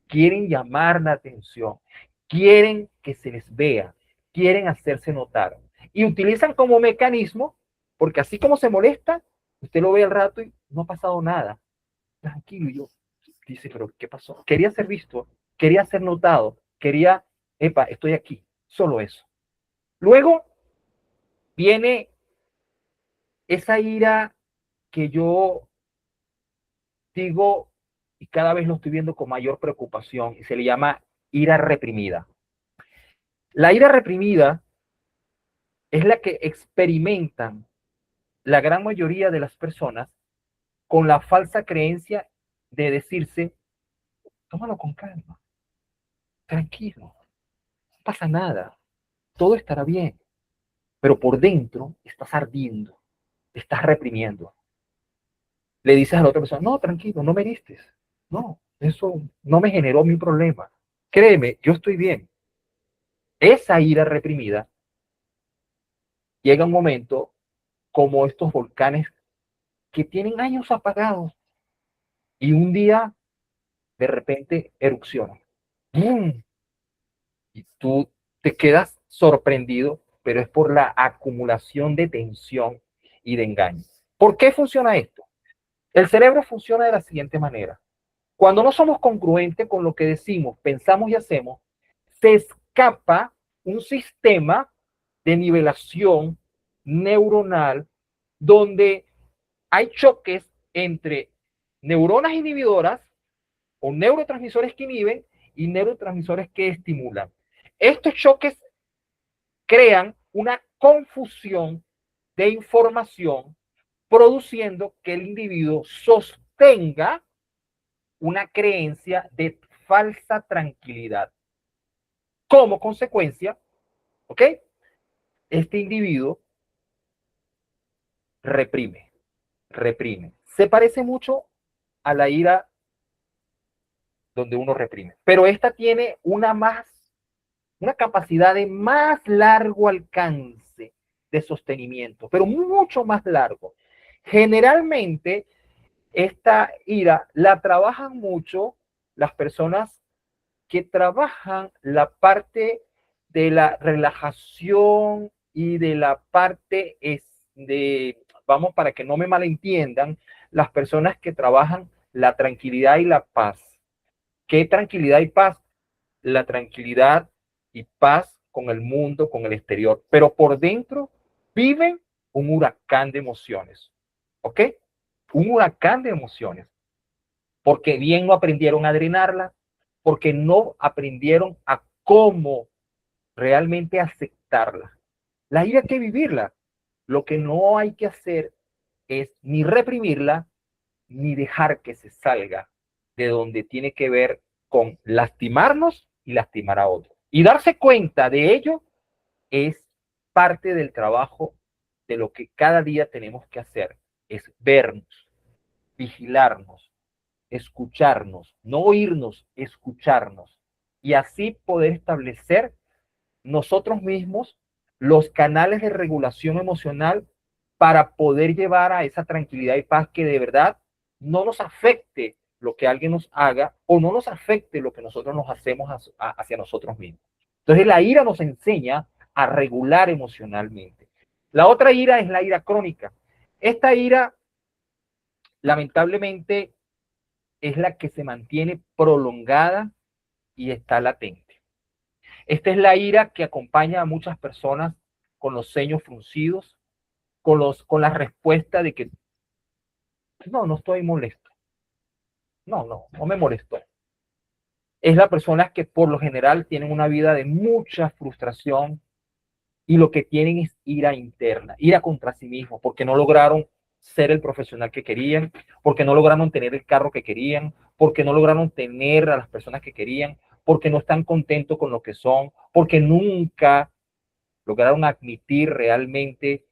B: quieren llamar la atención, quieren que se les vea, quieren hacerse notar y utilizan como mecanismo, porque así como se molesta, usted lo ve al rato y no ha pasado nada, tranquilo. Y yo dice, pero ¿qué pasó? Quería ser visto, quería ser notado, quería, epa, estoy aquí, solo eso. Luego viene esa ira que yo digo, y cada vez lo estoy viendo con mayor preocupación, y se le llama ira reprimida. La ira reprimida es la que experimentan la gran mayoría de las personas con la falsa creencia de decirse, tómalo con calma, tranquilo, no pasa nada, todo estará bien, pero por dentro estás ardiendo, estás reprimiendo. Le dices a la otra persona, no, tranquilo, no me heristes, no, eso no me generó mi problema, créeme, yo estoy bien. Esa ira reprimida llega un momento como estos volcanes que tienen años apagados y un día de repente erupcionan. ¡Bum! Y tú te quedas sorprendido, pero es por la acumulación de tensión y de engaño. ¿Por qué funciona esto? El cerebro funciona de la siguiente manera. Cuando no somos congruentes con lo que decimos, pensamos y hacemos, se escapa un sistema de nivelación neuronal donde hay choques entre neuronas inhibidoras o neurotransmisores que inhiben y neurotransmisores que estimulan. Estos choques crean una confusión de información, produciendo que el individuo sostenga una creencia de falsa tranquilidad. Como consecuencia, ¿ok? Este individuo reprime, reprime. Se parece mucho a la ira donde uno reprime, pero esta tiene una capacidad de más largo alcance de sostenimiento, pero mucho más largo. Generalmente, esta ira la trabajan mucho las personas que trabajan la parte de la relajación y de la parte vamos, para que no me malentiendan, las personas que trabajan la tranquilidad y la paz. ¿Qué tranquilidad y paz? La tranquilidad y paz con el mundo, con el exterior, pero por dentro viven un huracán de emociones, ¿ok? Un huracán de emociones, porque bien no aprendieron a drenarla, porque no aprendieron a cómo realmente aceptarla. La ira hay que vivirla. Lo que no hay que hacer es ni reprimirla, ni dejar que se salga de donde tiene que ver con lastimarnos y lastimar a otros. Y darse cuenta de ello es parte del trabajo de lo que cada día tenemos que hacer, es vernos, vigilarnos, escucharnos, no oírnos, escucharnos, y así poder establecer nosotros mismos los canales de regulación emocional para poder llevar a esa tranquilidad y paz que de verdad no nos afecte lo que alguien nos haga o no nos afecte lo que nosotros nos hacemos hacia nosotros mismos. Entonces la ira nos enseña a regular emocionalmente. La otra ira es la ira crónica. Esta ira, lamentablemente, es la que se mantiene prolongada y está latente. Esta es la ira que acompaña a muchas personas con los ceños fruncidos, con la respuesta de que no, no estoy molesto. No me molesto. Es la persona que por lo general tienen una vida de mucha frustración y lo que tienen es ira interna, ira contra sí mismos, porque no lograron ser el profesional que querían, porque no lograron tener el carro que querían, porque no lograron tener a las personas que querían, porque no están contentos con lo que son, porque nunca lograron admitir realmente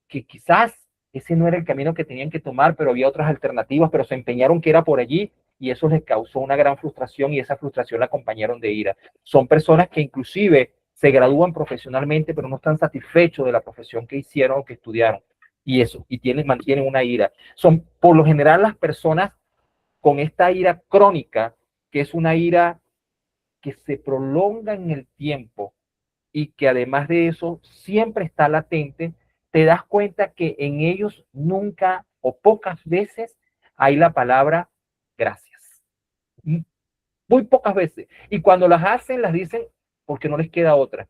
B: que quizás ese no era el camino que tenían que tomar, pero había otras alternativas, pero se empeñaron que era por allí y eso les causó una gran frustración y esa frustración la acompañaron de ira. Son personas que inclusive se gradúan profesionalmente, pero no están satisfechos de la profesión que hicieron o que estudiaron. Y eso, y mantienen una ira. Son por lo general las personas con esta ira crónica, que es una ira que se prolonga en el tiempo y que además de eso siempre está latente, te das cuenta que en ellos nunca o pocas veces hay la palabra gracias. Muy pocas veces. Y cuando las hacen, las dicen porque no les queda otra.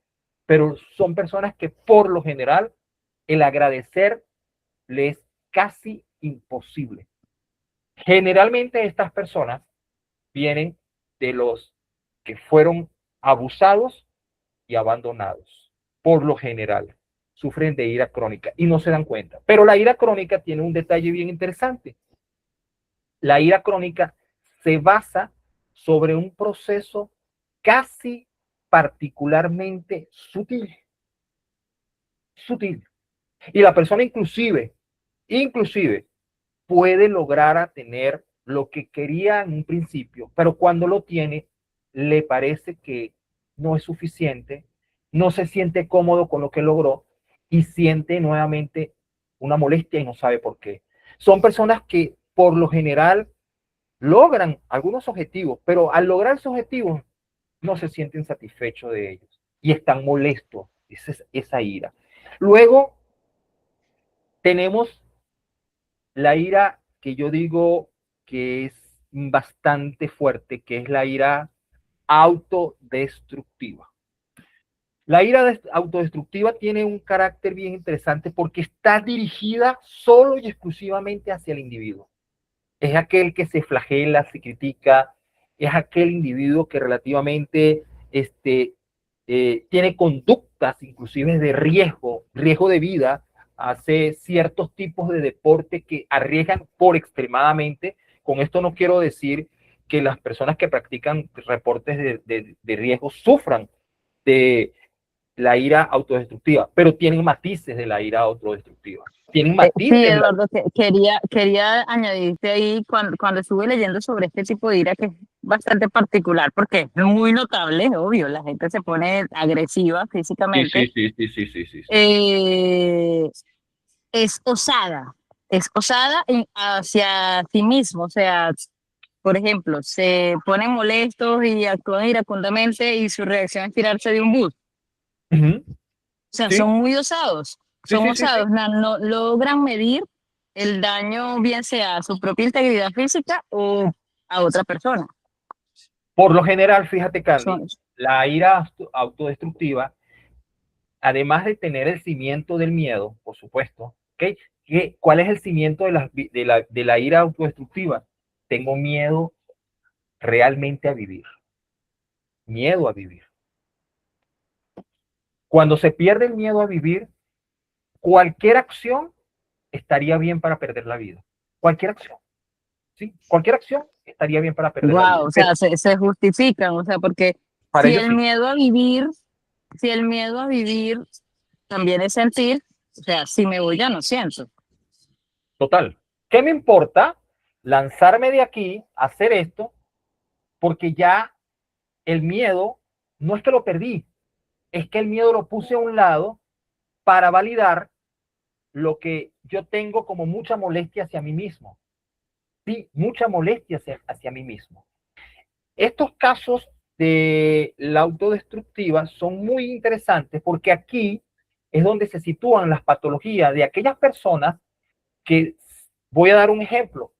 B: pero son personas que por lo general el agradecer les es casi imposible. Generalmente estas personas vienen de los que fueron abusados y abandonados. Por lo general, sufren de ira crónica y no se dan cuenta. Pero la ira crónica tiene un detalle bien interesante. La ira crónica se basa sobre un proceso casi particularmente sutil. Sutil. Y la persona inclusive puede lograr a tener lo que quería en un principio, pero cuando lo tiene, le parece que no es suficiente, no se siente cómodo con lo que logró y siente nuevamente una molestia y no sabe por qué. Son personas que por lo general logran algunos objetivos, pero al lograr esos objetivos no se sienten satisfechos de ellos y están molestos, esa ira. Luego tenemos la ira que yo digo que es bastante fuerte, que es la ira autodestructiva. La ira autodestructiva tiene un carácter bien interesante porque está dirigida solo y exclusivamente hacia el individuo. Es aquel que se flagela, se critica, es aquel individuo que relativamente tiene conductas inclusive de riesgo de vida, hace ciertos tipos de deporte que arriesgan por extremadamente. Con esto no quiero decir que las personas que practican reportes de riesgo sufran de la ira autodestructiva, pero tienen matices de la ira autodestructiva. Tienen matices.
A: Sí, Eduardo, quería añadirte ahí cuando estuve leyendo sobre este tipo de ira que es bastante particular porque es muy notable, obvio, la gente se pone agresiva físicamente.
B: Sí.
A: Eh, es osada hacia sí mismo, o sea, por ejemplo, se ponen molestos y actúan iracundamente y su reacción es tirarse de un bus.
B: Uh-huh.
A: O sea,
B: Sí,
A: son muy osados,
B: sí.
A: no logran medir el daño, bien sea a su propia integridad física o a otra persona.
B: Por lo general, fíjate, Candy,
A: Son,
B: la ira autodestructiva, además de tener el cimiento del miedo, por supuesto, ¿okay? ¿Cuál es el cimiento de la ira autodestructiva? Tengo miedo realmente a vivir. Miedo a vivir. Cuando se pierde el miedo a vivir, cualquier acción estaría bien para perder la vida. Cualquier acción. ¿Sí? Cualquier acción estaría bien para perder la vida.
A: wow, o sea, se justifican, o sea, porque
B: Para
A: si
B: ellos
A: el
B: sí.
A: miedo a vivir, si el miedo a vivir también es sentir, o sea, si me voy ya no siento.
B: Total. ¿Qué me importa lanzarme de aquí, hacer esto? Porque ya el miedo no es que lo perdí, es que el miedo lo puse a un lado para validar lo que yo tengo como mucha molestia hacia mí mismo. Sí, mucha molestia hacia mí mismo. Estos casos de la autodestructiva son muy interesantes porque aquí es donde se sitúan las patologías de aquellas personas que, voy a dar un ejemplo,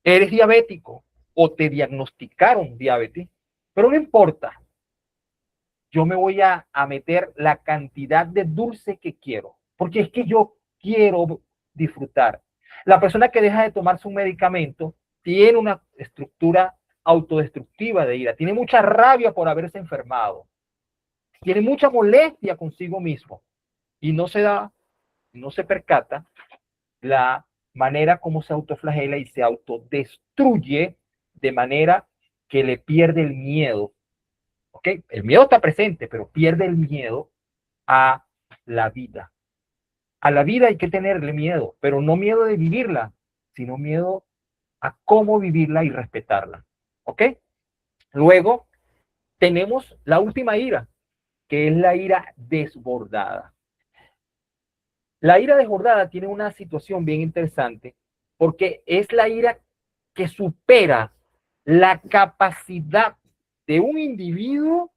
B: eres diabético o te diagnosticaron diabetes, pero no importa, yo me voy a meter la cantidad de dulce que quiero, porque es que yo quiero disfrutar. La persona que deja de tomarse un medicamento tiene una estructura autodestructiva de ira, tiene mucha rabia por haberse enfermado, tiene mucha molestia consigo mismo y no se percata la manera como se autoflagela y se autodestruye de manera que le pierde el miedo. ¿Ok? El miedo está presente, pero pierde el miedo a la vida. A la vida hay que tenerle miedo, pero no miedo de vivirla, sino miedo a cómo vivirla y respetarla. ¿Ok? Luego tenemos la última ira, que es la ira desbordada. La ira desbordada tiene una situación bien interesante porque es la ira que supera la capacidad de un individuo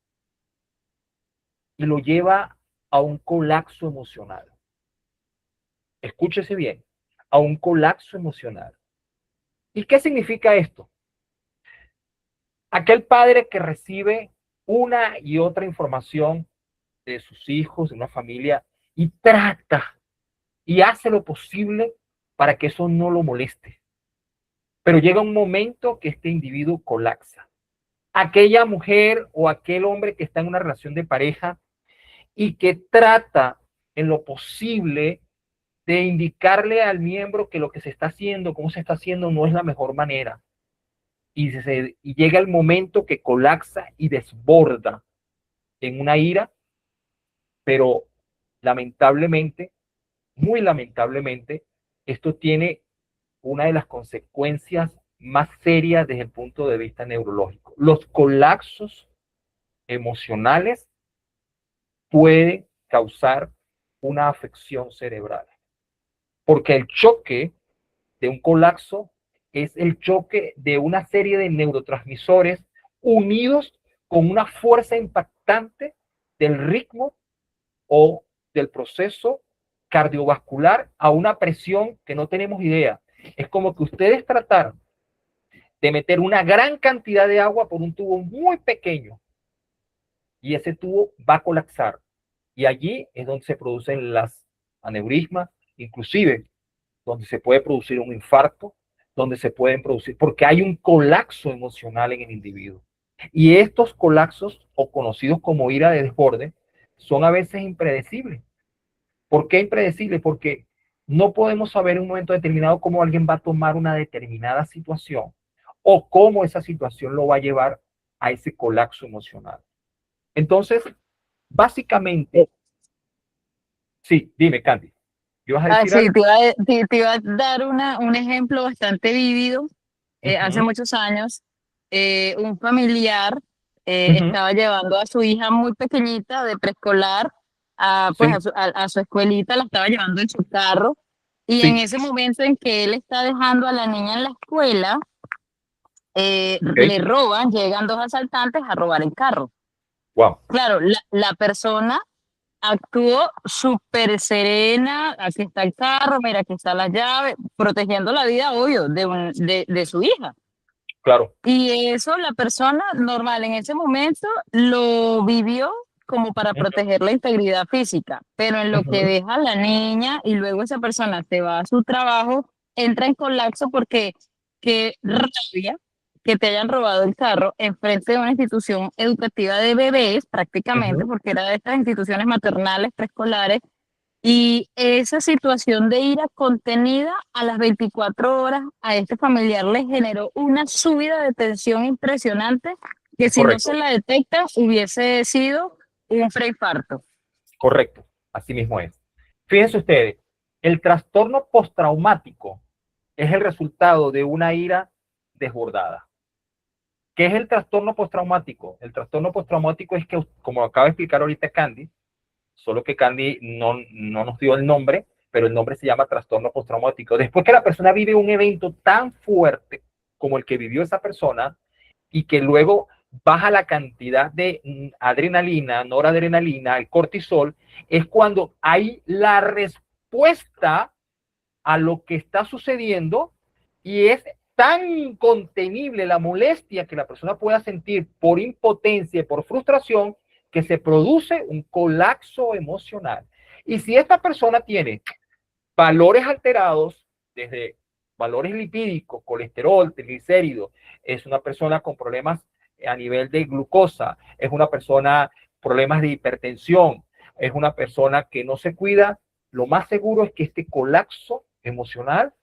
B: y lo lleva a un colapso emocional. Escúchese bien, a un colapso emocional. ¿Y qué significa esto? Aquel padre que recibe una y otra información de sus hijos, de una familia, y trata y hace lo posible para que eso no lo moleste. Pero llega un momento que este individuo colapsa. Aquella mujer o aquel hombre que está en una relación de pareja y que trata en lo posible de indicarle al miembro que lo que se está haciendo, cómo se está haciendo, no es la mejor manera. Y llega el momento que colapsa y desborda en una ira, pero lamentablemente, muy lamentablemente, esto tiene una de las consecuencias más serias desde el punto de vista neurológico. Los colapsos emocionales pueden causar una afección cerebral, porque el choque de un colapso es el choque de una serie de neurotransmisores unidos con una fuerza impactante del ritmo o del proceso cardiovascular a una presión que no tenemos idea. Es como que ustedes trataran de meter una gran cantidad de agua por un tubo muy pequeño y ese tubo va a colapsar. Y allí es donde se producen las aneurismas, inclusive donde se puede producir un infarto, donde se pueden producir, porque hay un colapso emocional en el individuo. Y estos colapsos, o conocidos como ira de desborde, son a veces impredecibles. ¿Por qué impredecibles? Porque no podemos saber en un momento determinado cómo alguien va a tomar una determinada situación o cómo esa situación lo va a llevar a ese colapso emocional. Entonces, básicamente, sí, dime, Candy, ¿ibas a decir
A: Sí,
B: algo?
A: te iba a dar un ejemplo bastante vívido. Hace
B: Ujú,
A: muchos años, un familiar
B: ujú,
A: estaba llevando a su hija muy pequeñita de preescolar pues
B: sí,
A: a su escuelita, la estaba llevando en su carro. Y en
B: sí,
A: ese momento en que él está dejando a la niña en la escuela,
B: ok,
A: le roban, llegan dos asaltantes a robar el carro.
B: wow,
A: Claro, la persona actuó súper serena, aquí está el carro, mira, aquí está la llave, protegiendo la vida, obvio, de su hija.
B: claro,
A: Y eso la persona normal en ese momento lo vivió como para
B: ujú,
A: proteger la integridad física, pero en lo que
B: ujú,
A: deja a la niña y luego esa persona se va a su trabajo, entra en colapso porque qué rabia que te hayan robado el carro en frente de una institución educativa de bebés, prácticamente,
B: ujú,
A: porque era de estas instituciones maternales, preescolares, y esa situación de ira contenida a las 24 horas a este familiar le generó una subida de tensión impresionante que
B: es
A: si no se
B: correcto,
A: la detecta hubiese sido un preinfarto.
B: correcto, así mismo es. Fíjense ustedes, el trastorno postraumático es el resultado de una ira desbordada. ¿Qué es el trastorno postraumático? El trastorno postraumático es que, como acaba de explicar ahorita Candy, solo que Candy no nos dio el nombre, pero el nombre se llama trastorno postraumático. Después que la persona vive un evento tan fuerte como el que vivió esa persona y que luego baja la cantidad de adrenalina, noradrenalina, el cortisol, es cuando hay la respuesta a lo que está sucediendo y es tan incontenible la molestia que la persona pueda sentir por impotencia y por frustración que se produce un colapso emocional. Y si esta persona tiene valores alterados, desde valores lipídicos, colesterol, triglicéridos, es una persona con problemas a nivel de glucosa, es una persona problemas de hipertensión, es una persona que no se cuida, lo más seguro es que este colapso emocional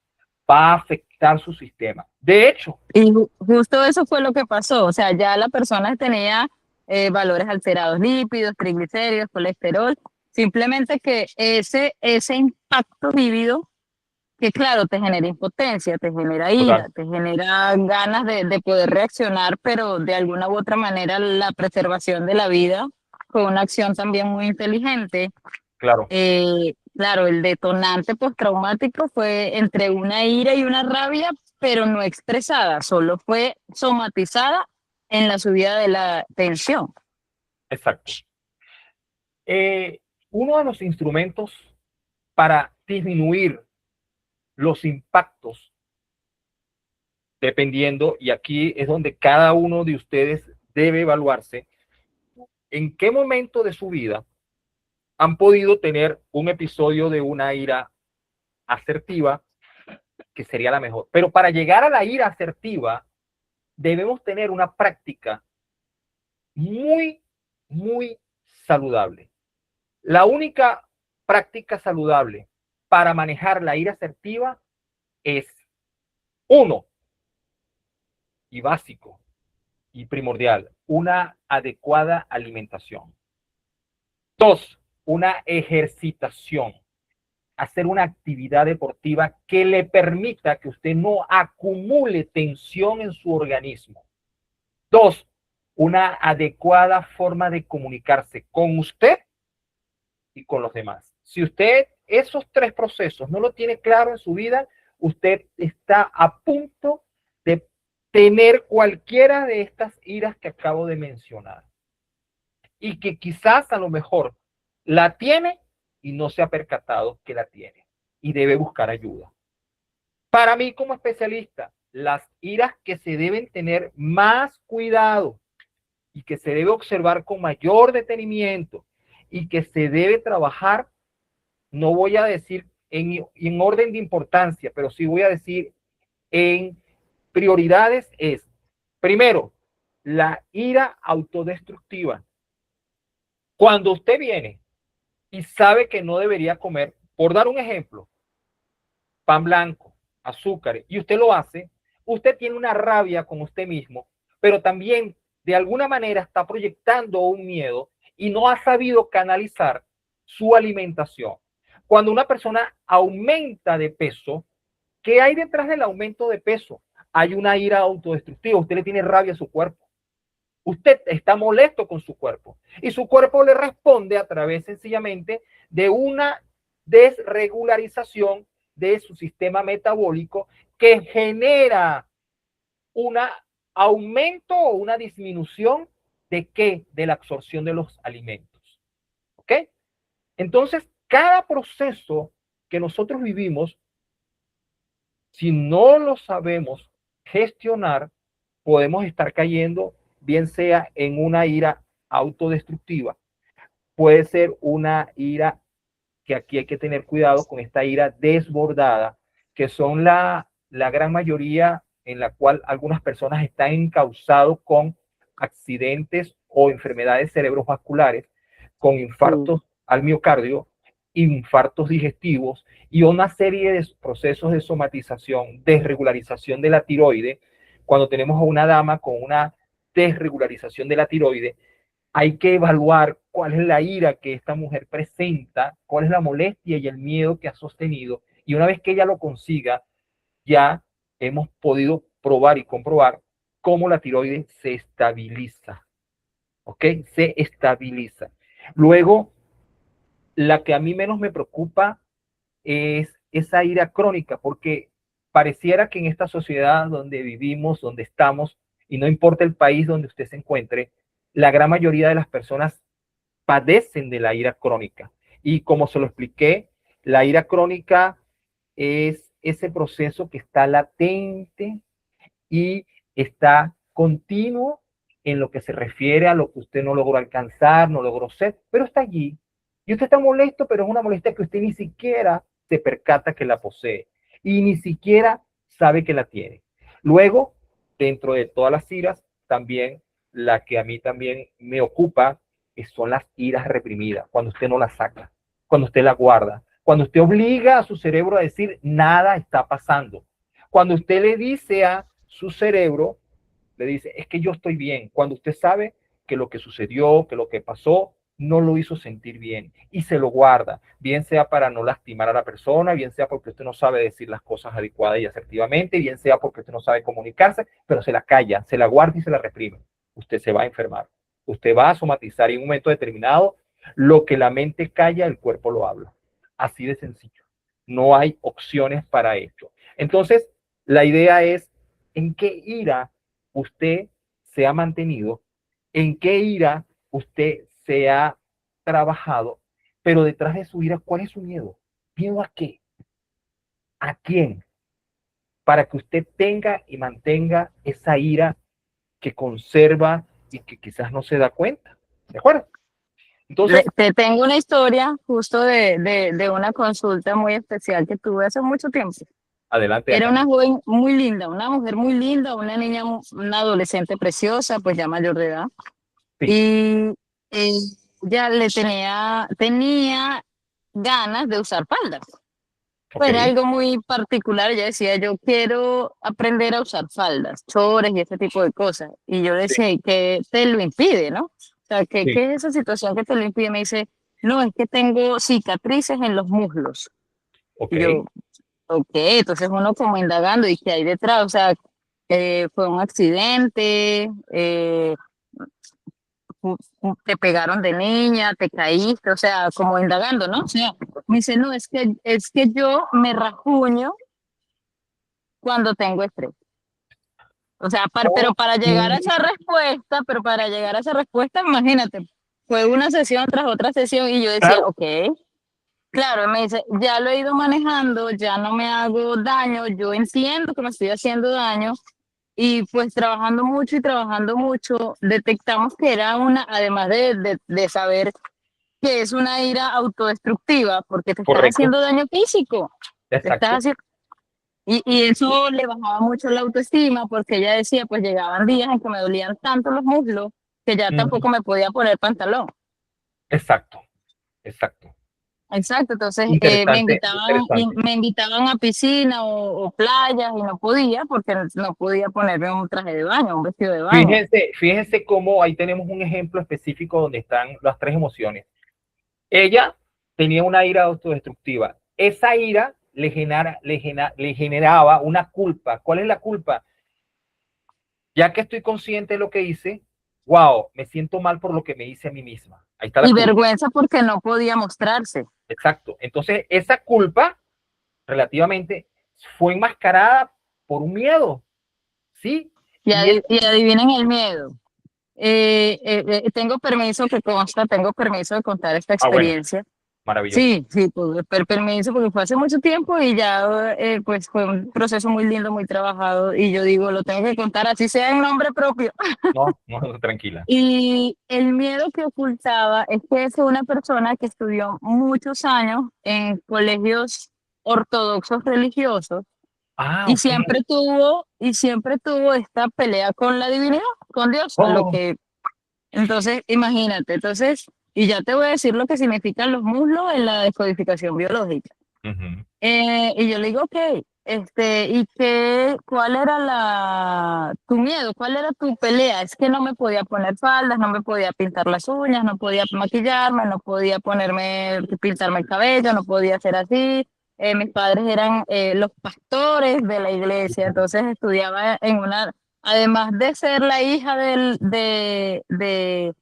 B: va a afectar su sistema. De hecho,
A: Y justo eso fue lo que pasó, o sea, ya la persona tenía valores alterados, lípidos, triglicéridos, colesterol, simplemente que ese impacto vívido que claro, te genera impotencia, te genera ira,
B: total,
A: te genera ganas de poder reaccionar, pero de alguna u otra manera la preservación de la vida fue una acción también muy inteligente.
B: claro,
A: Claro, el detonante postraumático fue entre una ira y una rabia, pero no expresada, solo fue somatizada en la subida de la tensión.
B: exacto. Uno de los instrumentos para disminuir los impactos dependiendo, y aquí es donde cada uno de ustedes debe evaluarse en qué momento de su vida han podido tener un episodio de una ira asertiva, que sería la mejor. Pero para llegar a la ira asertiva, debemos tener una práctica muy, muy saludable. La única práctica saludable para manejar la ira asertiva es, uno, y básico y primordial, una adecuada alimentación. Dos, una ejercitación. Hacer una actividad deportiva que le permita que usted no acumule tensión en su organismo. Dos, una adecuada forma de comunicarse con usted y con los demás. Si usted esos tres procesos no lo tiene claro en su vida, usted está a punto de tener cualquiera de estas iras que acabo de mencionar. Y que quizás a lo mejor la tiene y no se ha percatado que la tiene. Y debe buscar ayuda. Para mí como especialista, las iras que se deben tener más cuidado y que se debe observar con mayor detenimiento y que se debe trabajar, no voy a decir en orden de importancia, pero sí voy a decir en prioridades es, primero, la ira autodestructiva. Cuando usted viene y sabe que no debería comer, por dar un ejemplo, pan blanco, azúcar, y usted lo hace, usted tiene una rabia con usted mismo, pero también de alguna manera está proyectando un miedo y no ha sabido canalizar su alimentación. Cuando una persona aumenta de peso, ¿qué hay detrás del aumento de peso? Hay una ira autodestructiva, usted le tiene rabia a su cuerpo. Usted está molesto con su cuerpo y su cuerpo le responde a través sencillamente de una desregularización de su sistema metabólico que genera un aumento o una disminución de qué? De la absorción de los alimentos. ¿Ok? Entonces, cada proceso que nosotros vivimos, si no lo sabemos gestionar, podemos estar cayendo, bien sea en una ira autodestructiva, puede ser una ira que aquí hay que tener cuidado con esta ira desbordada, que son la gran mayoría en la cual algunas personas están encausados con accidentes o enfermedades cerebrovasculares, con infartos al miocardio, infartos digestivos y una serie de procesos de somatización, desregularización de la tiroide. Cuando tenemos a una dama con una desregularización de la tiroide, hay que evaluar cuál es la ira que esta mujer presenta, cuál es la molestia y el miedo que ha sostenido. Y una vez que ella lo consiga, ya hemos podido probar y comprobar cómo la tiroides se estabiliza. ¿Ok? Se estabiliza. Luego, la que a mí menos me preocupa es esa ira crónica, porque pareciera que en esta sociedad donde vivimos, donde estamos, y no importa el país donde usted se encuentre, la gran mayoría de las personas padecen de la ira crónica. Y como se lo expliqué, la ira crónica es ese proceso que está latente y está continuo en lo que se refiere a lo que usted no logró alcanzar, no logró ser, pero está allí. Y usted está molesto, pero es una molestia que usted ni siquiera se percata que la posee y ni siquiera sabe que la tiene. Luego, dentro de todas las iras, también la que a mí también me ocupa son las iras reprimidas, cuando usted no las saca, cuando usted la guarda, cuando usted obliga a su cerebro a decir nada está pasando, cuando usted le dice a su cerebro, le dice, es que yo estoy bien, cuando usted sabe que lo que sucedió, que lo que pasó, no lo hizo sentir bien y se lo guarda, bien sea para no lastimar a la persona, bien sea porque usted no sabe decir las cosas adecuadas y asertivamente, bien sea porque usted no sabe comunicarse, pero se la calla, se la guarda y se la reprime. Usted se va a enfermar, usted va a somatizar y en un momento determinado lo que la mente calla, el cuerpo lo habla. Así de sencillo. No hay opciones para ello. Entonces, la idea es en qué ira usted se ha mantenido, en qué ira usted se ha trabajado, pero detrás de su ira, ¿cuál es su miedo? ¿Miedo a qué? ¿A quién? Para que usted tenga y mantenga esa ira que conserva y que quizás no se da cuenta. ¿De acuerdo? Entonces,
A: Te tengo una historia justo de una consulta muy especial que tuve hace mucho tiempo.
B: adelante
A: Era
B: acá.
A: una joven muy linda, una mujer muy linda, una niña, una adolescente preciosa, pues ya mayor de edad.
B: Sí,
A: Y ya tenía ganas de usar faldas.
B: ok,
A: Pues era algo muy particular. Ella decía, yo quiero aprender a usar faldas, chores y ese tipo de cosas. Y yo
B: sí,
A: decía, ¿y qué te lo impide, no? O sea,
B: sí,
A: ¿qué es esa situación que te lo impide? Me dice, no, es que tengo cicatrices en los muslos.
B: ok.
A: Y yo, ok, entonces uno como indagando, ¿y qué hay detrás? O sea, fue un accidente, te pegaron de niña, te caíste, o sea, como indagando, ¿no? O sea, me dice, no, es que yo me rajuño cuando tengo estrés. O sea, pero para llegar a
B: Ok.
A: esa respuesta, imagínate, fue una sesión tras otra sesión y yo decía,
B: Claro,
A: ok, claro, me dice, ya lo he ido manejando, ya no me hago daño, yo entiendo que me estoy haciendo daño y pues trabajando mucho y trabajando mucho, detectamos que era además de saber que es una ira autodestructiva porque te estás
B: correcto,
A: haciendo daño físico, te estás
B: exacto.
A: haciendo. Y eso le bajaba mucho la autoestima porque ella decía, pues llegaban días en que me dolían tanto los muslos que ya
B: Ujú.
A: tampoco me podía poner pantalón.
B: Exacto, exacto.
A: Exacto, entonces
B: Interesante, interesante.
A: me invitaban a piscina o playas y no podía porque no podía ponerme un traje de baño, un vestido de baño.
B: Fíjense cómo ahí tenemos un ejemplo específico donde están las tres emociones. Ella tenía una ira autodestructiva. Esa ira le generaba una culpa. ¿Cuál es la culpa? Ya que estoy consciente de lo que hice, wow, me siento mal por lo que me hice a mí misma. Ahí está la
A: Y
B: culpa.
A: vergüenza porque no podía mostrarse.
B: Exacto. Entonces, esa culpa relativamente fue enmascarada por un miedo, ¿sí? Y ese
A: Y adivinen el miedo. Tengo permiso que consta, tengo permiso de contar esta
B: bueno,
A: experiencia.
B: maravilloso.
A: Sí, sí, pues, permiso porque fue hace mucho tiempo y ya pues fue un proceso muy lindo, muy trabajado y yo digo, lo tengo que contar así sea en nombre propio.
B: No, no, tranquila.
A: Y el miedo que ocultaba es que es una persona que estudió muchos años en colegios ortodoxos religiosos
B: Ah, ok.
A: y siempre tuvo esta pelea con la divinidad, con Dios, a lo
B: Oh,
A: que entonces, imagínate, y ya te voy a decir lo que significan los muslos en la descodificación biológica.
B: ujú.
A: Y yo le digo, ok, cuál era tu miedo? ¿Cuál era tu pelea? Es que no me podía poner faldas, no me podía pintar las uñas, no podía maquillarme, no podía pintarme el cabello, no podía hacer así. Mis padres eran los pastores de la iglesia, entonces estudiaba además de ser la hija de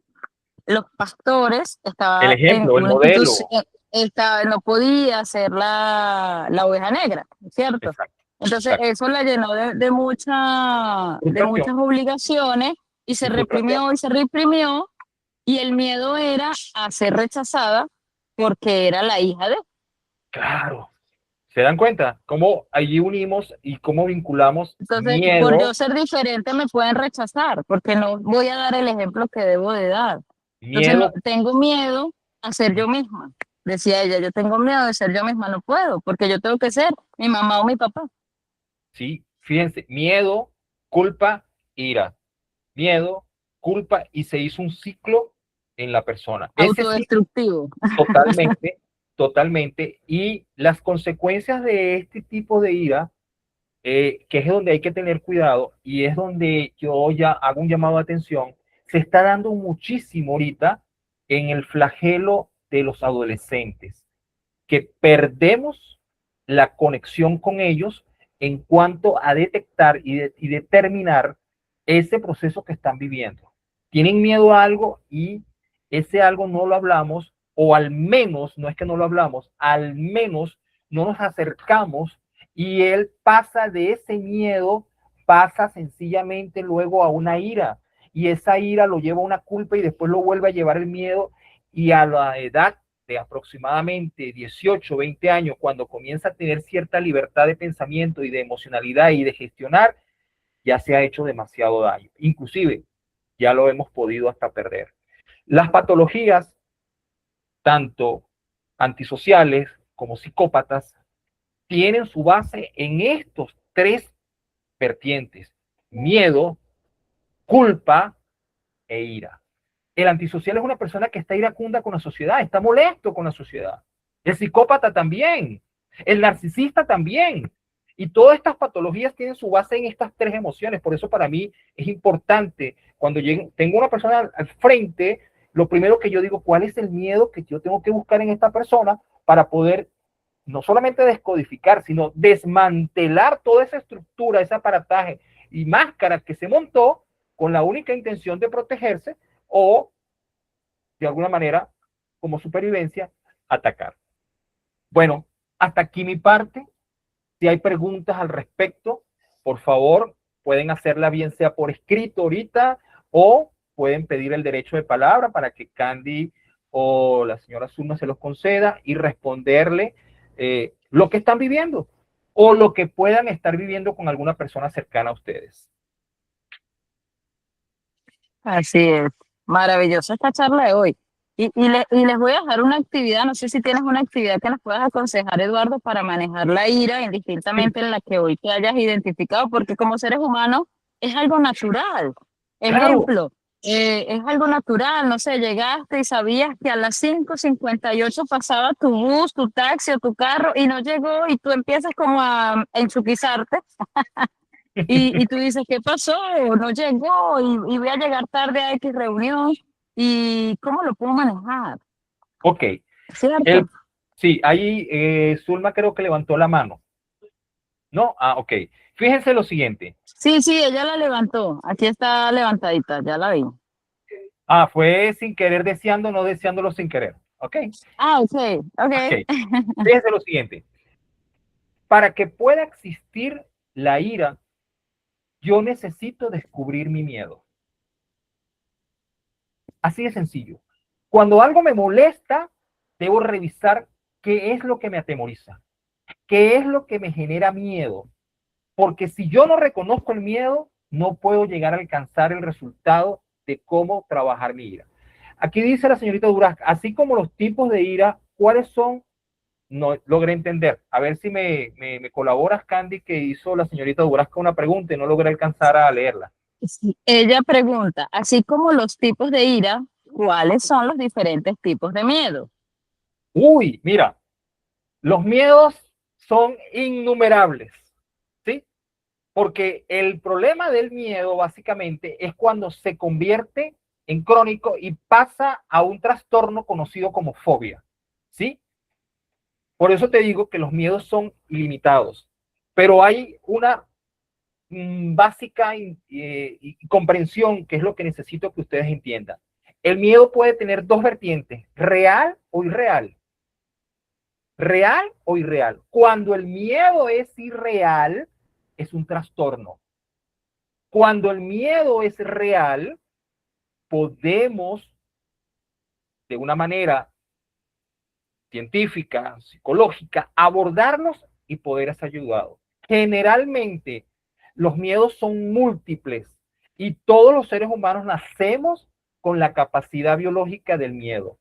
A: los pastores,
B: El
A: estaba en
B: ejemplo, el
A: una institución,
B: modelo.
A: no podía ser la oveja negra, ¿cierto?
B: Exacto,
A: Entonces
B: exacto.
A: eso la llenó de
B: Frustración
A: muchas obligaciones
B: y frustración.
A: y se reprimió y el miedo era a ser rechazada porque era la hija de.
B: Claro. ¿Se dan cuenta? Cómo allí unimos y cómo vinculamos
A: Entonces, por yo
B: miedo,
A: ser diferente me pueden rechazar porque no voy a dar el ejemplo que debo de dar. Entonces, no,
B: miedo,
A: tengo miedo a ser yo misma. Decía ella, yo tengo miedo de ser yo misma, no puedo, porque yo tengo que ser mi mamá o mi papá.
B: sí, fíjense, miedo, culpa, ira. Miedo, culpa y se hizo un ciclo en la persona. Ese ciclo
A: Autodestructivo.
B: totalmente, totalmente. Y las consecuencias de este tipo de ira, que es donde hay que tener cuidado y es donde yo ya hago un llamado de atención, se está dando muchísimo ahorita en el flagelo de los adolescentes, que perdemos la conexión con ellos en cuanto a detectar y determinar ese proceso que están viviendo. Tienen miedo a algo y ese algo no lo hablamos, o al menos, no es que no lo hablamos, al menos no nos acercamos y él pasa de ese miedo, pasa sencillamente luego a una ira y esa ira lo lleva a una culpa y después lo vuelve a llevar el miedo y a la edad de aproximadamente 18, 20 años, cuando comienza a tener cierta libertad de pensamiento y de emocionalidad y de gestionar, ya se ha hecho demasiado daño. Inclusive, ya lo hemos podido hasta perder. Las patologías tanto antisociales como psicópatas, tienen su base en estos tres vertientes: miedo, culpa e ira. El antisocial es una persona que está iracunda con la sociedad, está molesto con la sociedad. El psicópata también, el narcisista también. Y todas estas patologías tienen su base en estas tres emociones. Por eso para mí es importante, cuando tengo una persona al frente, lo primero que yo digo, ¿cuál es el miedo que yo tengo que buscar en esta persona para poder no solamente descodificar, sino desmantelar toda esa estructura, ese aparataje y máscara que se montó con la única intención de protegerse o, de alguna manera, como supervivencia, atacar? Bueno, hasta aquí mi parte. Si hay preguntas al respecto, por favor, pueden hacerla bien sea por escrito ahorita o pueden pedir el derecho de palabra para que Candy o la señora Zulma se los conceda y responderle lo que están viviendo o lo que puedan estar viviendo con alguna persona cercana a ustedes.
A: Así es. Maravillosa esta charla de hoy. Y les voy a dejar una actividad, no sé si tienes una actividad que nos puedas aconsejar, Eduardo, para manejar la ira, indistintamente en la que hoy te hayas identificado, porque como seres humanos es algo natural.
B: Claro.
A: Ejemplo, es algo natural, no sé, llegaste y sabías que a las 5:58 pasaba tu bus, tu taxi o tu carro y no llegó y tú empiezas como a enchuquizarte. Y tú dices, ¿qué pasó? No llegó y voy a llegar tarde a X reunión. ¿Y cómo lo puedo manejar?
B: Ok.
A: ¿Cierto?
B: Sí, ahí Zulma creo que levantó la mano. ¿No? Ah, ok. Fíjense lo siguiente.
A: Sí, ella la levantó. Aquí está levantadita, ya la vi.
B: Ah, fue sin querer deseando, no deseándolo sin querer. Ok.
A: Ah, ok.
B: Fíjense lo siguiente. Para que pueda existir la ira, yo necesito descubrir mi miedo. Así de sencillo. Cuando algo me molesta, debo revisar qué es lo que me atemoriza, qué es lo que me genera miedo. Porque si yo no reconozco el miedo, no puedo llegar a alcanzar el resultado de cómo trabajar mi ira. Aquí dice la señorita Durazca, así como los tipos de ira, ¿cuáles son? No logré entender. A ver si me colaboras, Candy, que hizo la señorita Durazca una pregunta y no logré alcanzar a leerla.
A: Sí, ella pregunta, así como los tipos de ira, ¿cuáles son los diferentes tipos de miedo?
B: Uy, mira, los miedos son innumerables, ¿sí? Porque el problema del miedo básicamente es cuando se convierte en crónico y pasa a un trastorno conocido como fobia, ¿sí? Por eso te digo que los miedos son ilimitados, pero hay una básica comprensión que es lo que necesito que ustedes entiendan. El miedo puede tener dos vertientes, real o irreal. Real o irreal. Cuando el miedo es irreal, es un trastorno. Cuando el miedo es real, podemos, de una manera científica, psicológica, abordarlos y poder ser ayudados. Generalmente, los miedos son múltiples y todos los seres humanos nacemos con la capacidad biológica del miedo.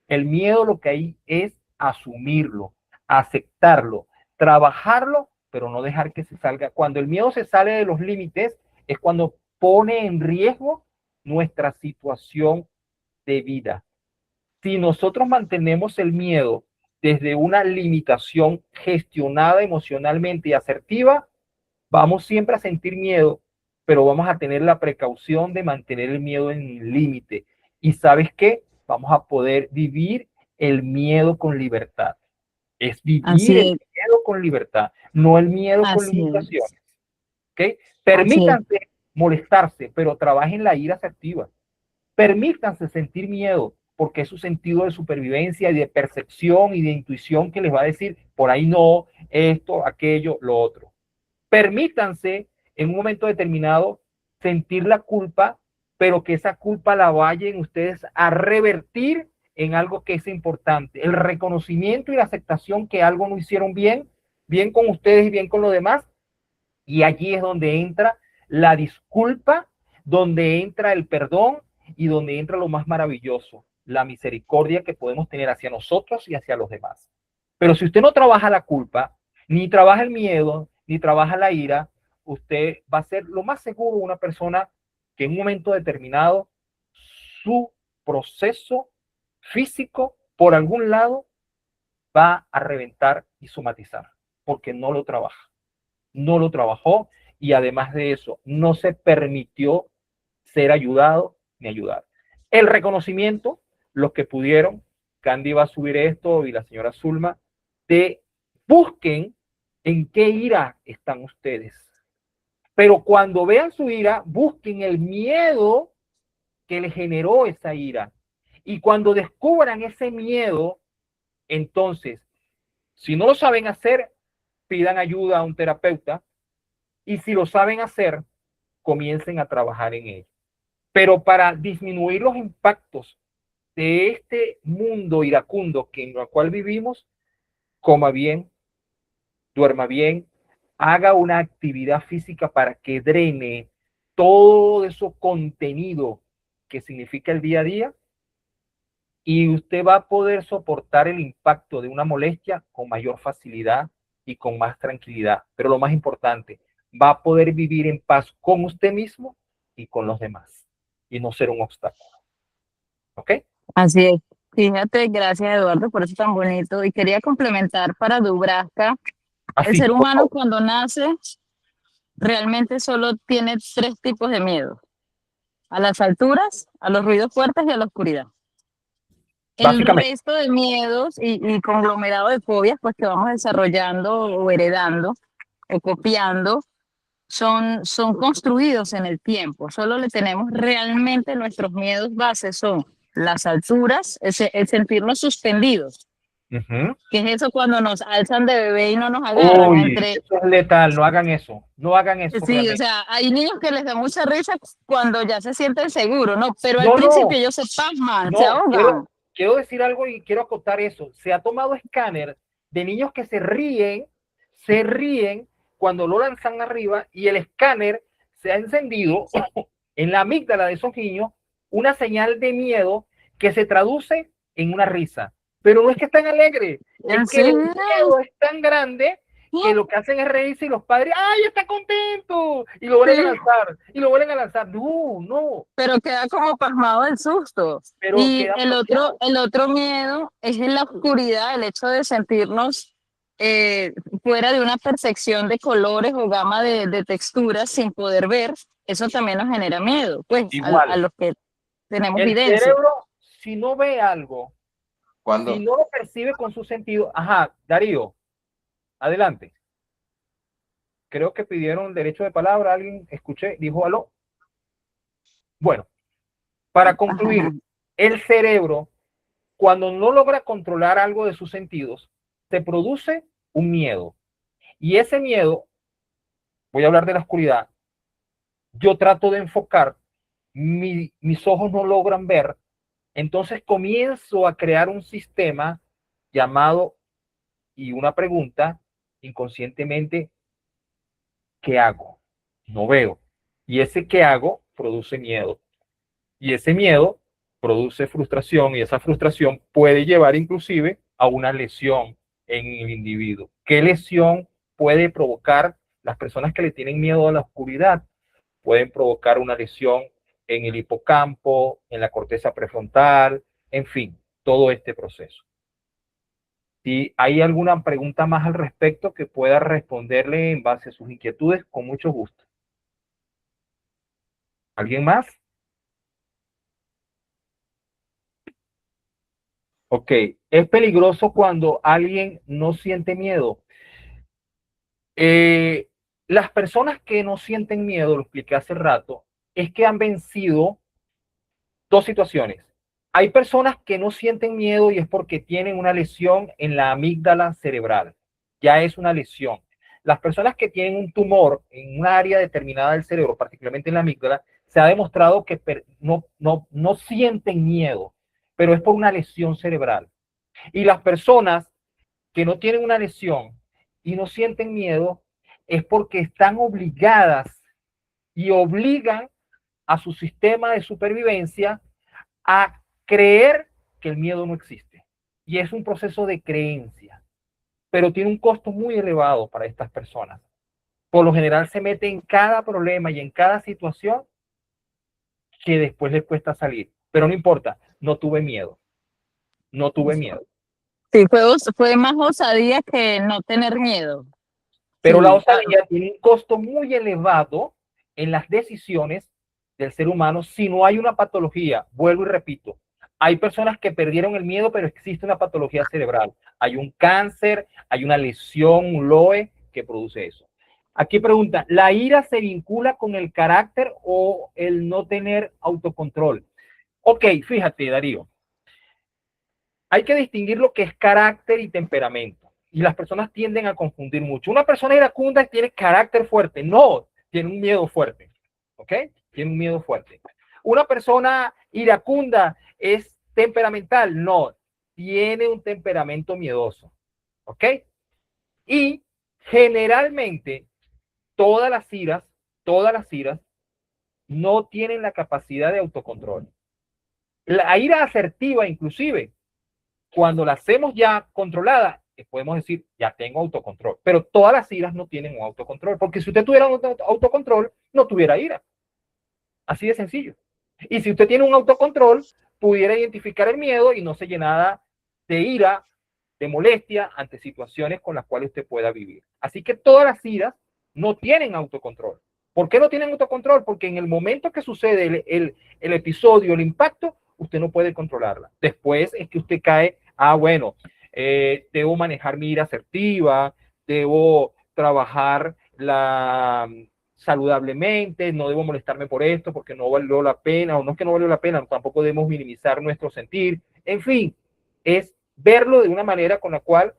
B: El miedo lo que hay es asumirlo, aceptarlo, trabajarlo, pero no dejar que se salga. Cuando el miedo se sale de los límites, es cuando pone en riesgo nuestra situación de vida. Si nosotros mantenemos el miedo desde una limitación gestionada emocionalmente y asertiva, vamos siempre a sentir miedo, pero vamos a tener la precaución de mantener el miedo en el límite. ¿Y sabes qué? Vamos a poder vivir el miedo con libertad. Es vivir el miedo con libertad, no el miedo con limitaciones. ¿Okay? Permítanse molestarse, pero trabajen la ira asertiva. Permítanse sentir miedo, porque es su sentido de supervivencia y de percepción y de intuición que les va a decir, por ahí no, esto, aquello, lo otro. Permítanse en un momento determinado sentir la culpa, pero que esa culpa la vayan ustedes a revertir en algo que es importante, el reconocimiento y la aceptación que algo no hicieron bien, bien con ustedes y bien con los demás, y allí es donde entra la disculpa, donde entra el perdón y donde entra lo más maravilloso, la misericordia que podemos tener hacia nosotros y hacia los demás. Pero si usted no trabaja la culpa, ni trabaja el miedo, ni trabaja la ira, usted va a ser lo más seguro una persona que en un momento determinado su proceso físico por algún lado va a reventar y somatizar, porque no lo trabaja, no lo trabajó, y además de eso no se permitió ser ayudado ni ayudar. El reconocimiento, los que pudieron, Candy va a subir esto y la señora Zulma, de busquen en qué ira están ustedes. Pero cuando vean su ira, busquen el miedo que le generó esa ira. Y cuando descubran ese miedo, entonces, si no lo saben hacer, pidan ayuda a un terapeuta. Y si lo saben hacer, comiencen a trabajar en ello. Pero para disminuir los impactos de este mundo iracundo en el cual vivimos, coma bien, duerma bien, haga una actividad física para que drene todo ese contenido que significa el día a día, y usted va a poder soportar el impacto de una molestia con mayor facilidad y con más tranquilidad. Pero lo más importante, va a poder vivir en paz con usted mismo y con los demás y no ser un obstáculo. ¿Ok?
A: Así es. Fíjate, gracias Eduardo por eso tan bonito. Y quería complementar para Dubraska, el
B: Así,
A: ser
B: por
A: humano
B: favor.
A: cuando nace realmente solo tiene 3 tipos de miedo: a las alturas, a los ruidos fuertes y a la oscuridad. El
B: Básicamente.
A: resto de miedos y conglomerado de fobias pues que vamos desarrollando o heredando o copiando son construidos en el tiempo. Solo le tenemos realmente nuestros miedos bases son las alturas, el sentirnos suspendidos, que es eso cuando nos alzan de bebé y no nos agarran
B: Uy,
A: entre.
B: eso es letal, no hagan eso, no hagan eso
A: Sí, o
B: realmente.
A: sea, hay niños que les da mucha risa cuando ya se sienten seguros, ¿no? Pero al
B: No,
A: principio
B: no,
A: ellos se pasman, se
B: no,
A: ahogan.
B: quiero decir algo y quiero acotar eso. Se ha tomado escáner de niños que se ríen cuando lo lanzan arriba, y el escáner se ha encendido en la amígdala de esos niños una señal de miedo que se traduce en una risa. Pero no es que están alegres, es que
A: Sí,
B: el miedo es tan grande que lo que hacen es reírse, y los padres, ¡ay, está contento! Y lo vuelven a
A: sí,
B: lanzar, y lo vuelven a lanzar. No, no,
A: pero queda como pasmado del susto.
B: pero
A: Y
B: queda
A: el otro,
B: bloqueado.
A: el otro miedo es en la oscuridad, el hecho de sentirnos eh, fuera de una percepción de colores o gama de texturas sin poder ver. Eso también nos genera miedo, pues, a
B: Igual,
A: los que tenemos
B: el
A: videncia.
B: cerebro, si no ve algo, si
D: Cuando,
B: no lo percibe con su sentido, ajá, Darío, adelante. Creo que pidieron derecho de palabra, alguien escuché, dijo aló. Bueno, para concluir, el cerebro, cuando no logra controlar algo de sus sentidos, se produce un miedo. Y ese miedo, voy a hablar de la oscuridad, yo trato de enfocar, mis ojos no logran ver, entonces comienzo a crear un sistema llamado, y una pregunta inconscientemente, ¿qué hago? No veo. Y ese ¿qué hago? Produce miedo. Y ese miedo produce frustración, y esa frustración puede llevar inclusive a una lesión en el individuo. ¿Qué lesión puede provocar las personas que le tienen miedo a la oscuridad? Pueden provocar una lesión en el hipocampo, en la corteza prefrontal, en fin, todo este proceso. Si hay alguna pregunta más al respecto que pueda responderle en base a sus inquietudes, con mucho gusto. ¿Alguien más? Ok, es peligroso cuando alguien no siente miedo. Eh, las personas que no sienten miedo, lo expliqué hace rato, es que han vencido dos situaciones. Hay personas que no sienten miedo y es porque tienen una lesión en la amígdala cerebral. Ya es una lesión. Las personas que tienen un tumor en un área determinada del cerebro, particularmente en la amígdala, se ha demostrado que no sienten miedo, pero es por una lesión cerebral. Y las personas que no tienen una lesión y no sienten miedo es porque están obligadas y obligan a su sistema de supervivencia a creer que el miedo no existe. Y es un proceso de creencia, pero tiene un costo muy elevado para estas personas. Por lo general se mete en cada problema y en cada situación que después les cuesta salir. Pero no importa, no tuve miedo. No tuve miedo.
A: Sí, fue más osadía que no tener miedo.
B: Pero la
A: Sí,
B: osadía tiene un costo muy elevado en las decisiones del ser humano si no hay una patología. Vuelvo y repito, hay personas que perdieron el miedo, pero existe una patología cerebral. Hay un cáncer, hay una lesión, un LOE que produce eso. Aquí pregunta, ¿la ira se vincula con el carácter o el no tener autocontrol? Ok, fíjate, Darío. Hay que distinguir lo que es carácter y temperamento. Y las personas tienden a confundir mucho. Una persona iracunda tiene carácter fuerte. No, tiene un miedo fuerte. ¿Ok? Tiene un miedo fuerte. Una persona iracunda es temperamental. No, tiene un temperamento miedoso. ¿Ok? Y generalmente todas las iras no tienen la capacidad de autocontrol. La ira asertiva, inclusive, cuando la hacemos ya controlada, podemos decir, ya tengo autocontrol. Pero todas las iras no tienen un autocontrol, porque si usted tuviera un autocontrol, no tuviera ira. Así de sencillo. Y si usted tiene un autocontrol, pudiera identificar el miedo y no se llenara de ira, de molestia ante situaciones con las cuales usted pueda vivir. Así que todas las iras no tienen autocontrol. ¿Por qué no tienen autocontrol? Porque en el momento que sucede el episodio, el impacto, usted no puede controlarla. Después es que usted cae, bueno, debo manejar mi ira asertiva, debo trabajar saludablemente, no debo molestarme por esto porque no valió la pena, o no es que no valió la pena, tampoco debemos minimizar nuestro sentir. En fin, es verlo de una manera con la cual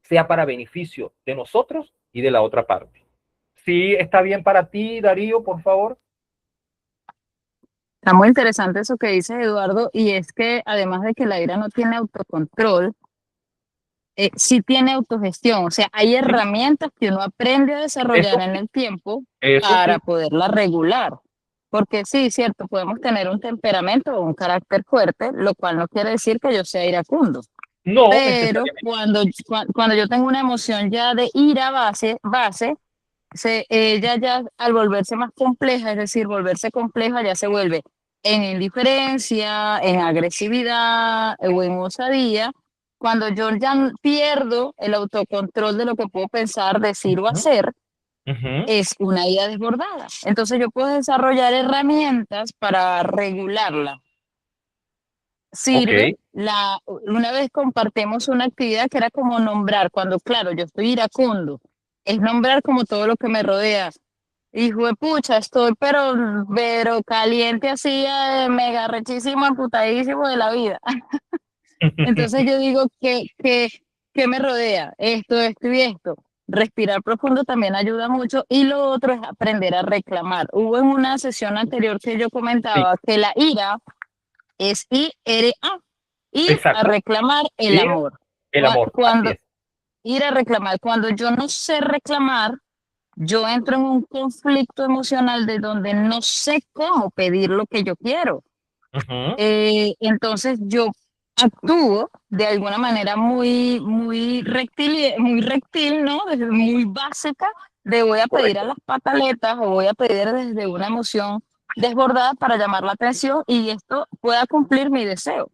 B: sea para beneficio de nosotros y de la otra parte. ¿Sí está bien para ti, Darío, por favor?
A: está muy interesante eso que dice Eduardo, y es que además de que la ira no tiene autocontrol, sí tiene autogestión. O sea, hay herramientas que uno aprende a desarrollar en el tiempo
B: Eso
A: para
B: sí.
A: poderla regular. Porque sí, cierto, podemos tener un temperamento o un carácter fuerte, lo cual no quiere decir que yo sea iracundo.
B: No
A: Pero
B: necesariamente.
A: cuando yo tengo una emoción ya de ira ella ya al volverse más compleja, es decir, volverse compleja, ya se vuelve en indiferencia, en agresividad o en osadía. Cuando yo ya pierdo el autocontrol de lo que puedo pensar, decir o hacer, es una ira desbordada. Entonces yo puedo desarrollar herramientas para regularla.
B: Ok.
A: Sirve, una vez compartimos una actividad que era como nombrar, cuando claro, yo estoy iracundo, es nombrar como todo lo que me rodea. Hijo de pucha, estoy pero caliente así, mega rechísimo, amputadísimo de la vida. Entonces yo digo que me rodea, esto y esto. Respirar profundo también ayuda mucho y lo otro es aprender a reclamar. Hubo en una sesión anterior que yo
B: Sí,
A: comentaba que la ira es IRA, ir a
B: exacto.
A: reclamar el
B: Ir,
A: amor.
B: el amor. Así
A: Cuando
B: es.
A: ir a reclamar, cuando yo no sé reclamar, yo entro en un conflicto emocional de donde no sé cómo pedir lo que yo quiero. Entonces yo actúo de alguna manera muy rectil, ¿no? Desde muy básica, de voy a pedir a
B: Correcto.
A: las pataletas o voy a pedir desde una emoción desbordada para llamar la atención y esto pueda cumplir mi deseo,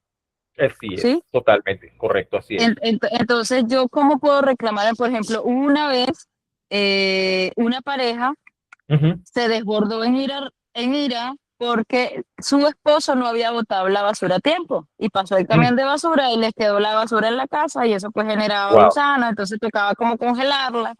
B: Así
A: ¿sí?
B: es. Totalmente. Correcto. Así es.
A: Entonces yo, ¿cómo puedo reclamar? Por ejemplo, una vez una pareja se desbordó en ira porque su esposo no había botado la basura a tiempo y pasó el camión de basura y les quedó la basura en la casa y eso pues generaba
B: Wow.
A: gusanos, entonces tocaba como congelarla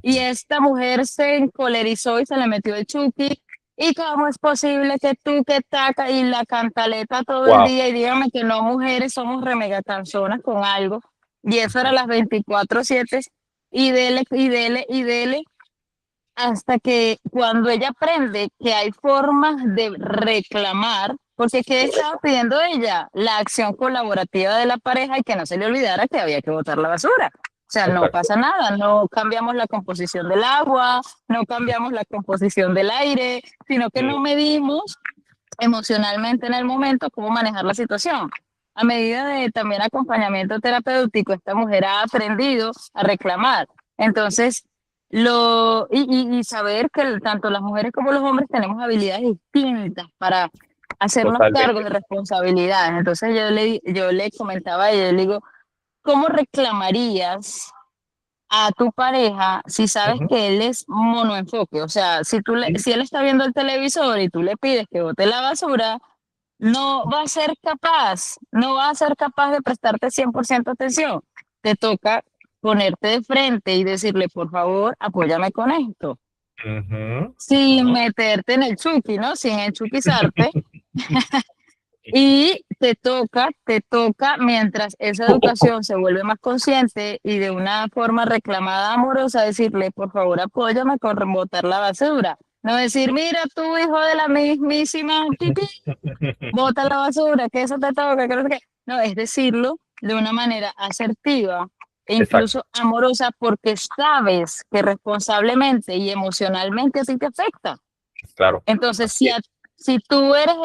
A: y esta mujer se encolerizó y se le metió el chuki. ¿Y cómo es posible que tú que taca y la cantaleta todo el
B: Wow.
A: día y dígame que no mujeres somos remega canzonas con algo? Y eso era las 24/7 y dele, y dele, y dele hasta que cuando ella aprende que hay formas de reclamar, porque ¿qué estaba pidiendo ella? La acción colaborativa de la pareja y que no se le olvidara que había que botar la basura. O sea, no
B: Exacto.
A: pasa nada, no cambiamos la composición del agua, no cambiamos la composición del aire, sino que no medimos emocionalmente en el momento cómo manejar la situación. a medida de también acompañamiento terapéutico, esta mujer ha aprendido a reclamar. Entonces, y saber que tanto las mujeres como los hombres tenemos habilidades distintas para hacernos cargo
B: Totalmente.
A: de responsabilidades. Entonces yo le comentaba a ella, yo le digo, ¿cómo reclamarías a tu pareja si sabes
B: Ujú.
A: que él es monoenfoque? O sea,
B: Sí,
A: si él está viendo el televisor y tú le pides que bote la basura, no va a ser capaz de prestarte 100% atención. Te toca ponerte de frente y decirle, por favor, apóyame con esto,
B: ujú,
A: sin
B: ujú.
A: meterte en el chuki, ¿no? Sin enchuquizarte. Y te toca, mientras esa educación se vuelve más consciente y de una forma reclamada amorosa, decirle, por favor, apóyame con botar la basura. No decir, mira, tú, hijo de la mismísima pipí, bota la basura, que eso te toca, que no sé qué. No, es decirlo de una manera asertiva e
B: Exacto,
A: incluso amorosa porque sabes que responsablemente y emocionalmente a ti te afecta.
B: claro.
A: Entonces,
B: Así es,
A: si tú eres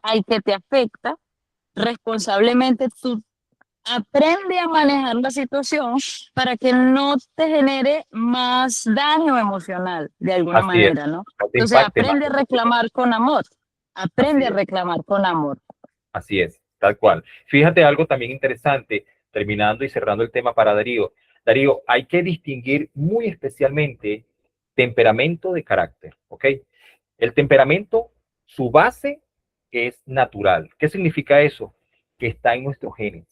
A: al que te afecta, responsablemente tú aprende a manejar la situación para que no te genere más daño emocional de alguna
B: así es.
A: manera, ¿no?
B: No te
A: Entonces
B: impacte más.
A: aprende a reclamar con amor,
B: Así
A: aprende a
B: es,
A: reclamar con amor.
B: así es, tal cual. Fíjate algo también interesante, terminando y cerrando el tema para Darío. Darío, hay que distinguir muy especialmente temperamento de carácter, ¿ok? El temperamento, su base es natural. ¿Qué significa eso? Que está en nuestros genes.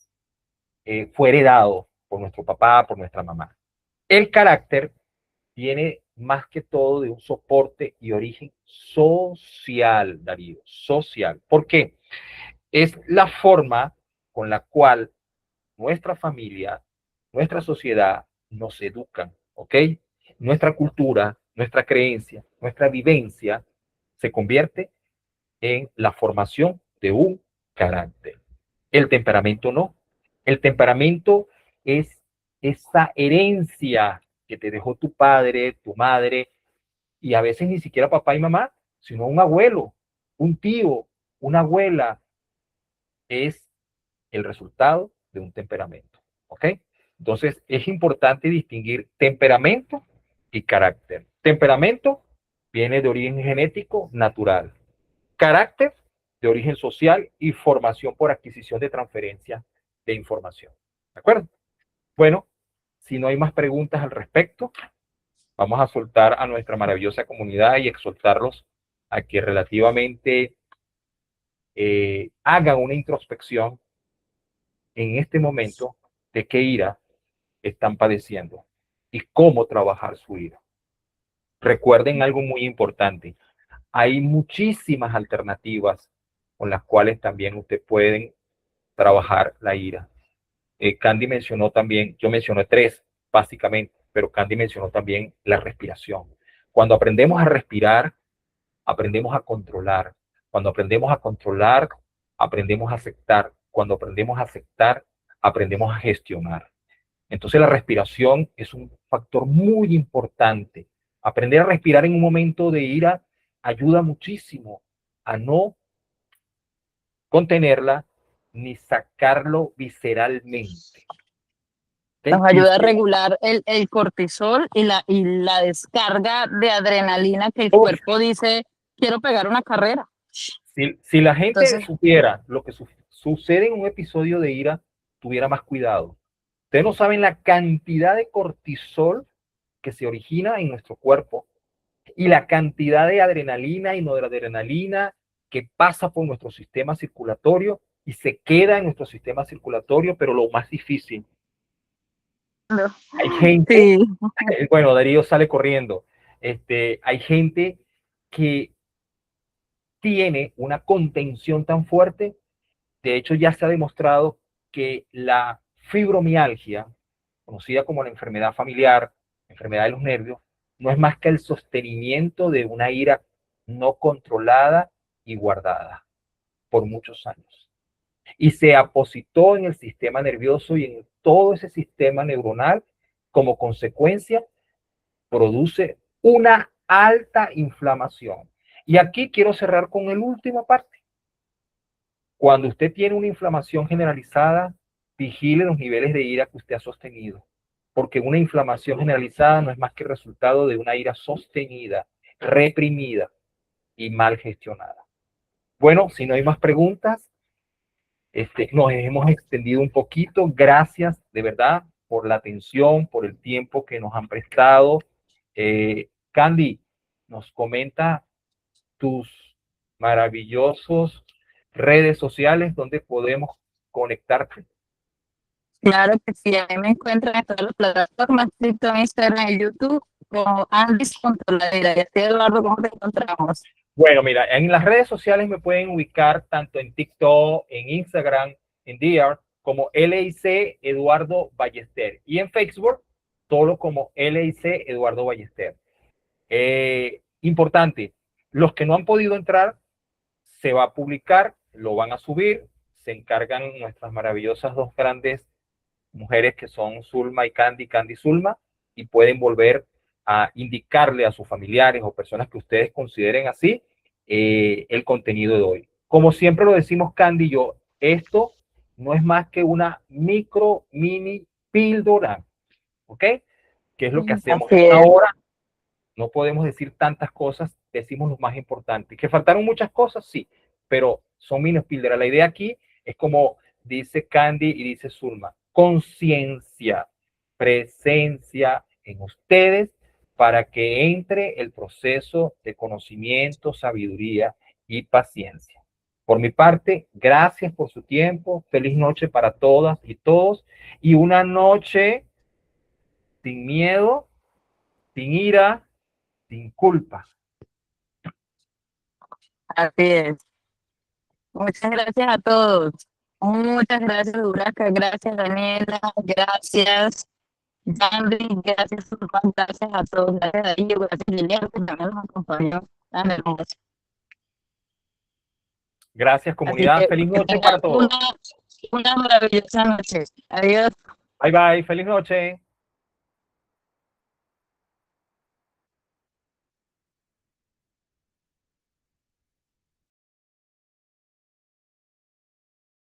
B: Fue heredado por nuestro papá, por nuestra mamá. El carácter viene más que todo de un soporte y origen social, Darío, social. ¿Por qué? Es la forma con la cual nuestra familia, nuestra sociedad nos educan, ¿ok? Nuestra cultura, nuestra creencia, nuestra vivencia se convierte en la formación de un carácter. El temperamento no. El temperamento es esa herencia que te dejó tu padre, tu madre, y a veces ni siquiera papá y mamá, sino un abuelo, un tío, una abuela, es el resultado de un temperamento. ¿Ok? Entonces es importante distinguir temperamento y carácter. Temperamento viene de origen genético natural. Carácter de origen social y formación por adquisición de transferencia de información. ¿De acuerdo? Bueno, si no hay más preguntas al respecto, vamos a soltar a nuestra maravillosa comunidad y exhortarlos a que relativamente hagan una introspección en este momento de qué ira están padeciendo y cómo trabajar su ira. Recuerden algo muy importante. Hay muchísimas alternativas con las cuales también ustedes pueden trabajar la ira. Candy mencionó también, yo mencioné tres básicamente, pero Candy mencionó también la respiración. Cuando aprendemos a respirar, aprendemos a controlar. Cuando aprendemos a controlar, aprendemos a aceptar. Cuando aprendemos a aceptar, aprendemos a gestionar. Entonces la respiración es un factor muy importante. Aprender a respirar en un momento de ira ayuda muchísimo a no contenerla ni sacarlo visceralmente.
A: Nos
B: ¿Okay?
A: ayuda a regular el cortisol y la descarga de adrenalina que el
B: Uf,
A: cuerpo dice, quiero pegar una carrera.
B: si la gente
A: Entonces,
B: supiera lo que sucede en un episodio de ira, tuviera más cuidado. Ustedes no saben la cantidad de cortisol que se origina en nuestro cuerpo y la cantidad de adrenalina y noradrenalina que pasa por nuestro sistema circulatorio y se queda en nuestro sistema circulatorio, pero lo más difícil,
A: no.
B: hay gente,
A: Sí,
B: bueno, Darío sale corriendo, hay gente que tiene una contención tan fuerte, de hecho ya se ha demostrado que la fibromialgia, conocida como la enfermedad familiar, enfermedad de los nervios, no es más que el sostenimiento de una ira no controlada y guardada por muchos años. Y se apositó en el sistema nervioso y en todo ese sistema neuronal. Como consecuencia, produce una alta inflamación. Y aquí quiero cerrar con el última parte. Cuando usted tiene una inflamación generalizada, vigile los niveles de ira que usted ha sostenido, porque una inflamación generalizada no es más que el resultado de una ira sostenida, reprimida y mal gestionada. Bueno, si no hay más preguntas, nos hemos extendido un poquito. Gracias de verdad por la atención, por el tiempo que nos han prestado. Candy, nos comenta tus maravillosos redes sociales donde podemos conectarte.
A: Claro que sí, a mí me encuentran en todas las plataformas, TikTok, Instagram y YouTube, como Andis.ladera. Y así, Eduardo, ¿cómo te encontramos?
B: Bueno, mira, en las redes sociales me pueden ubicar tanto en TikTok, en Instagram, en DR, como LIC Eduardo Ballester. Y en Facebook, todo como LIC Eduardo Ballester. Importante, los que no han podido entrar, se va a publicar, lo van a subir, se encargan nuestras maravillosas dos grandes mujeres que son Zulma y Candy, Candy y Zulma, y pueden volver a indicarle a sus familiares o personas que ustedes consideren así el contenido de hoy. Como siempre lo decimos Candy y yo, esto no es más que una mini píldora, ¿ok? Que es lo que hacemos
A: Así
B: en una
A: es.
B: hora. No podemos decir tantas cosas, decimos lo más importante. ¿Que faltaron muchas cosas? Sí, pero son mini píldoras. La idea aquí es como dice Candy y dice Zulma, conciencia, presencia en ustedes para que entre el proceso de conocimiento, sabiduría y paciencia. Por mi parte, gracias por su tiempo. Feliz noche para todas y todos. Y una noche sin miedo, sin ira, sin culpa.
A: Así es. Muchas gracias a todos. Muchas gracias, Duraca. Gracias, Daniela. Gracias, Yandy. Gracias, Sulpan. Gracias a todos. Gracias, Darío. Gracias, Lilian, que también nos acompañó. Tan hermoso.
B: Gracias,
A: Así
B: comunidad.
A: que
B: Feliz noche
A: tengan
B: para todos.
A: una maravillosa noche. Adiós.
B: Bye, bye. Feliz noche.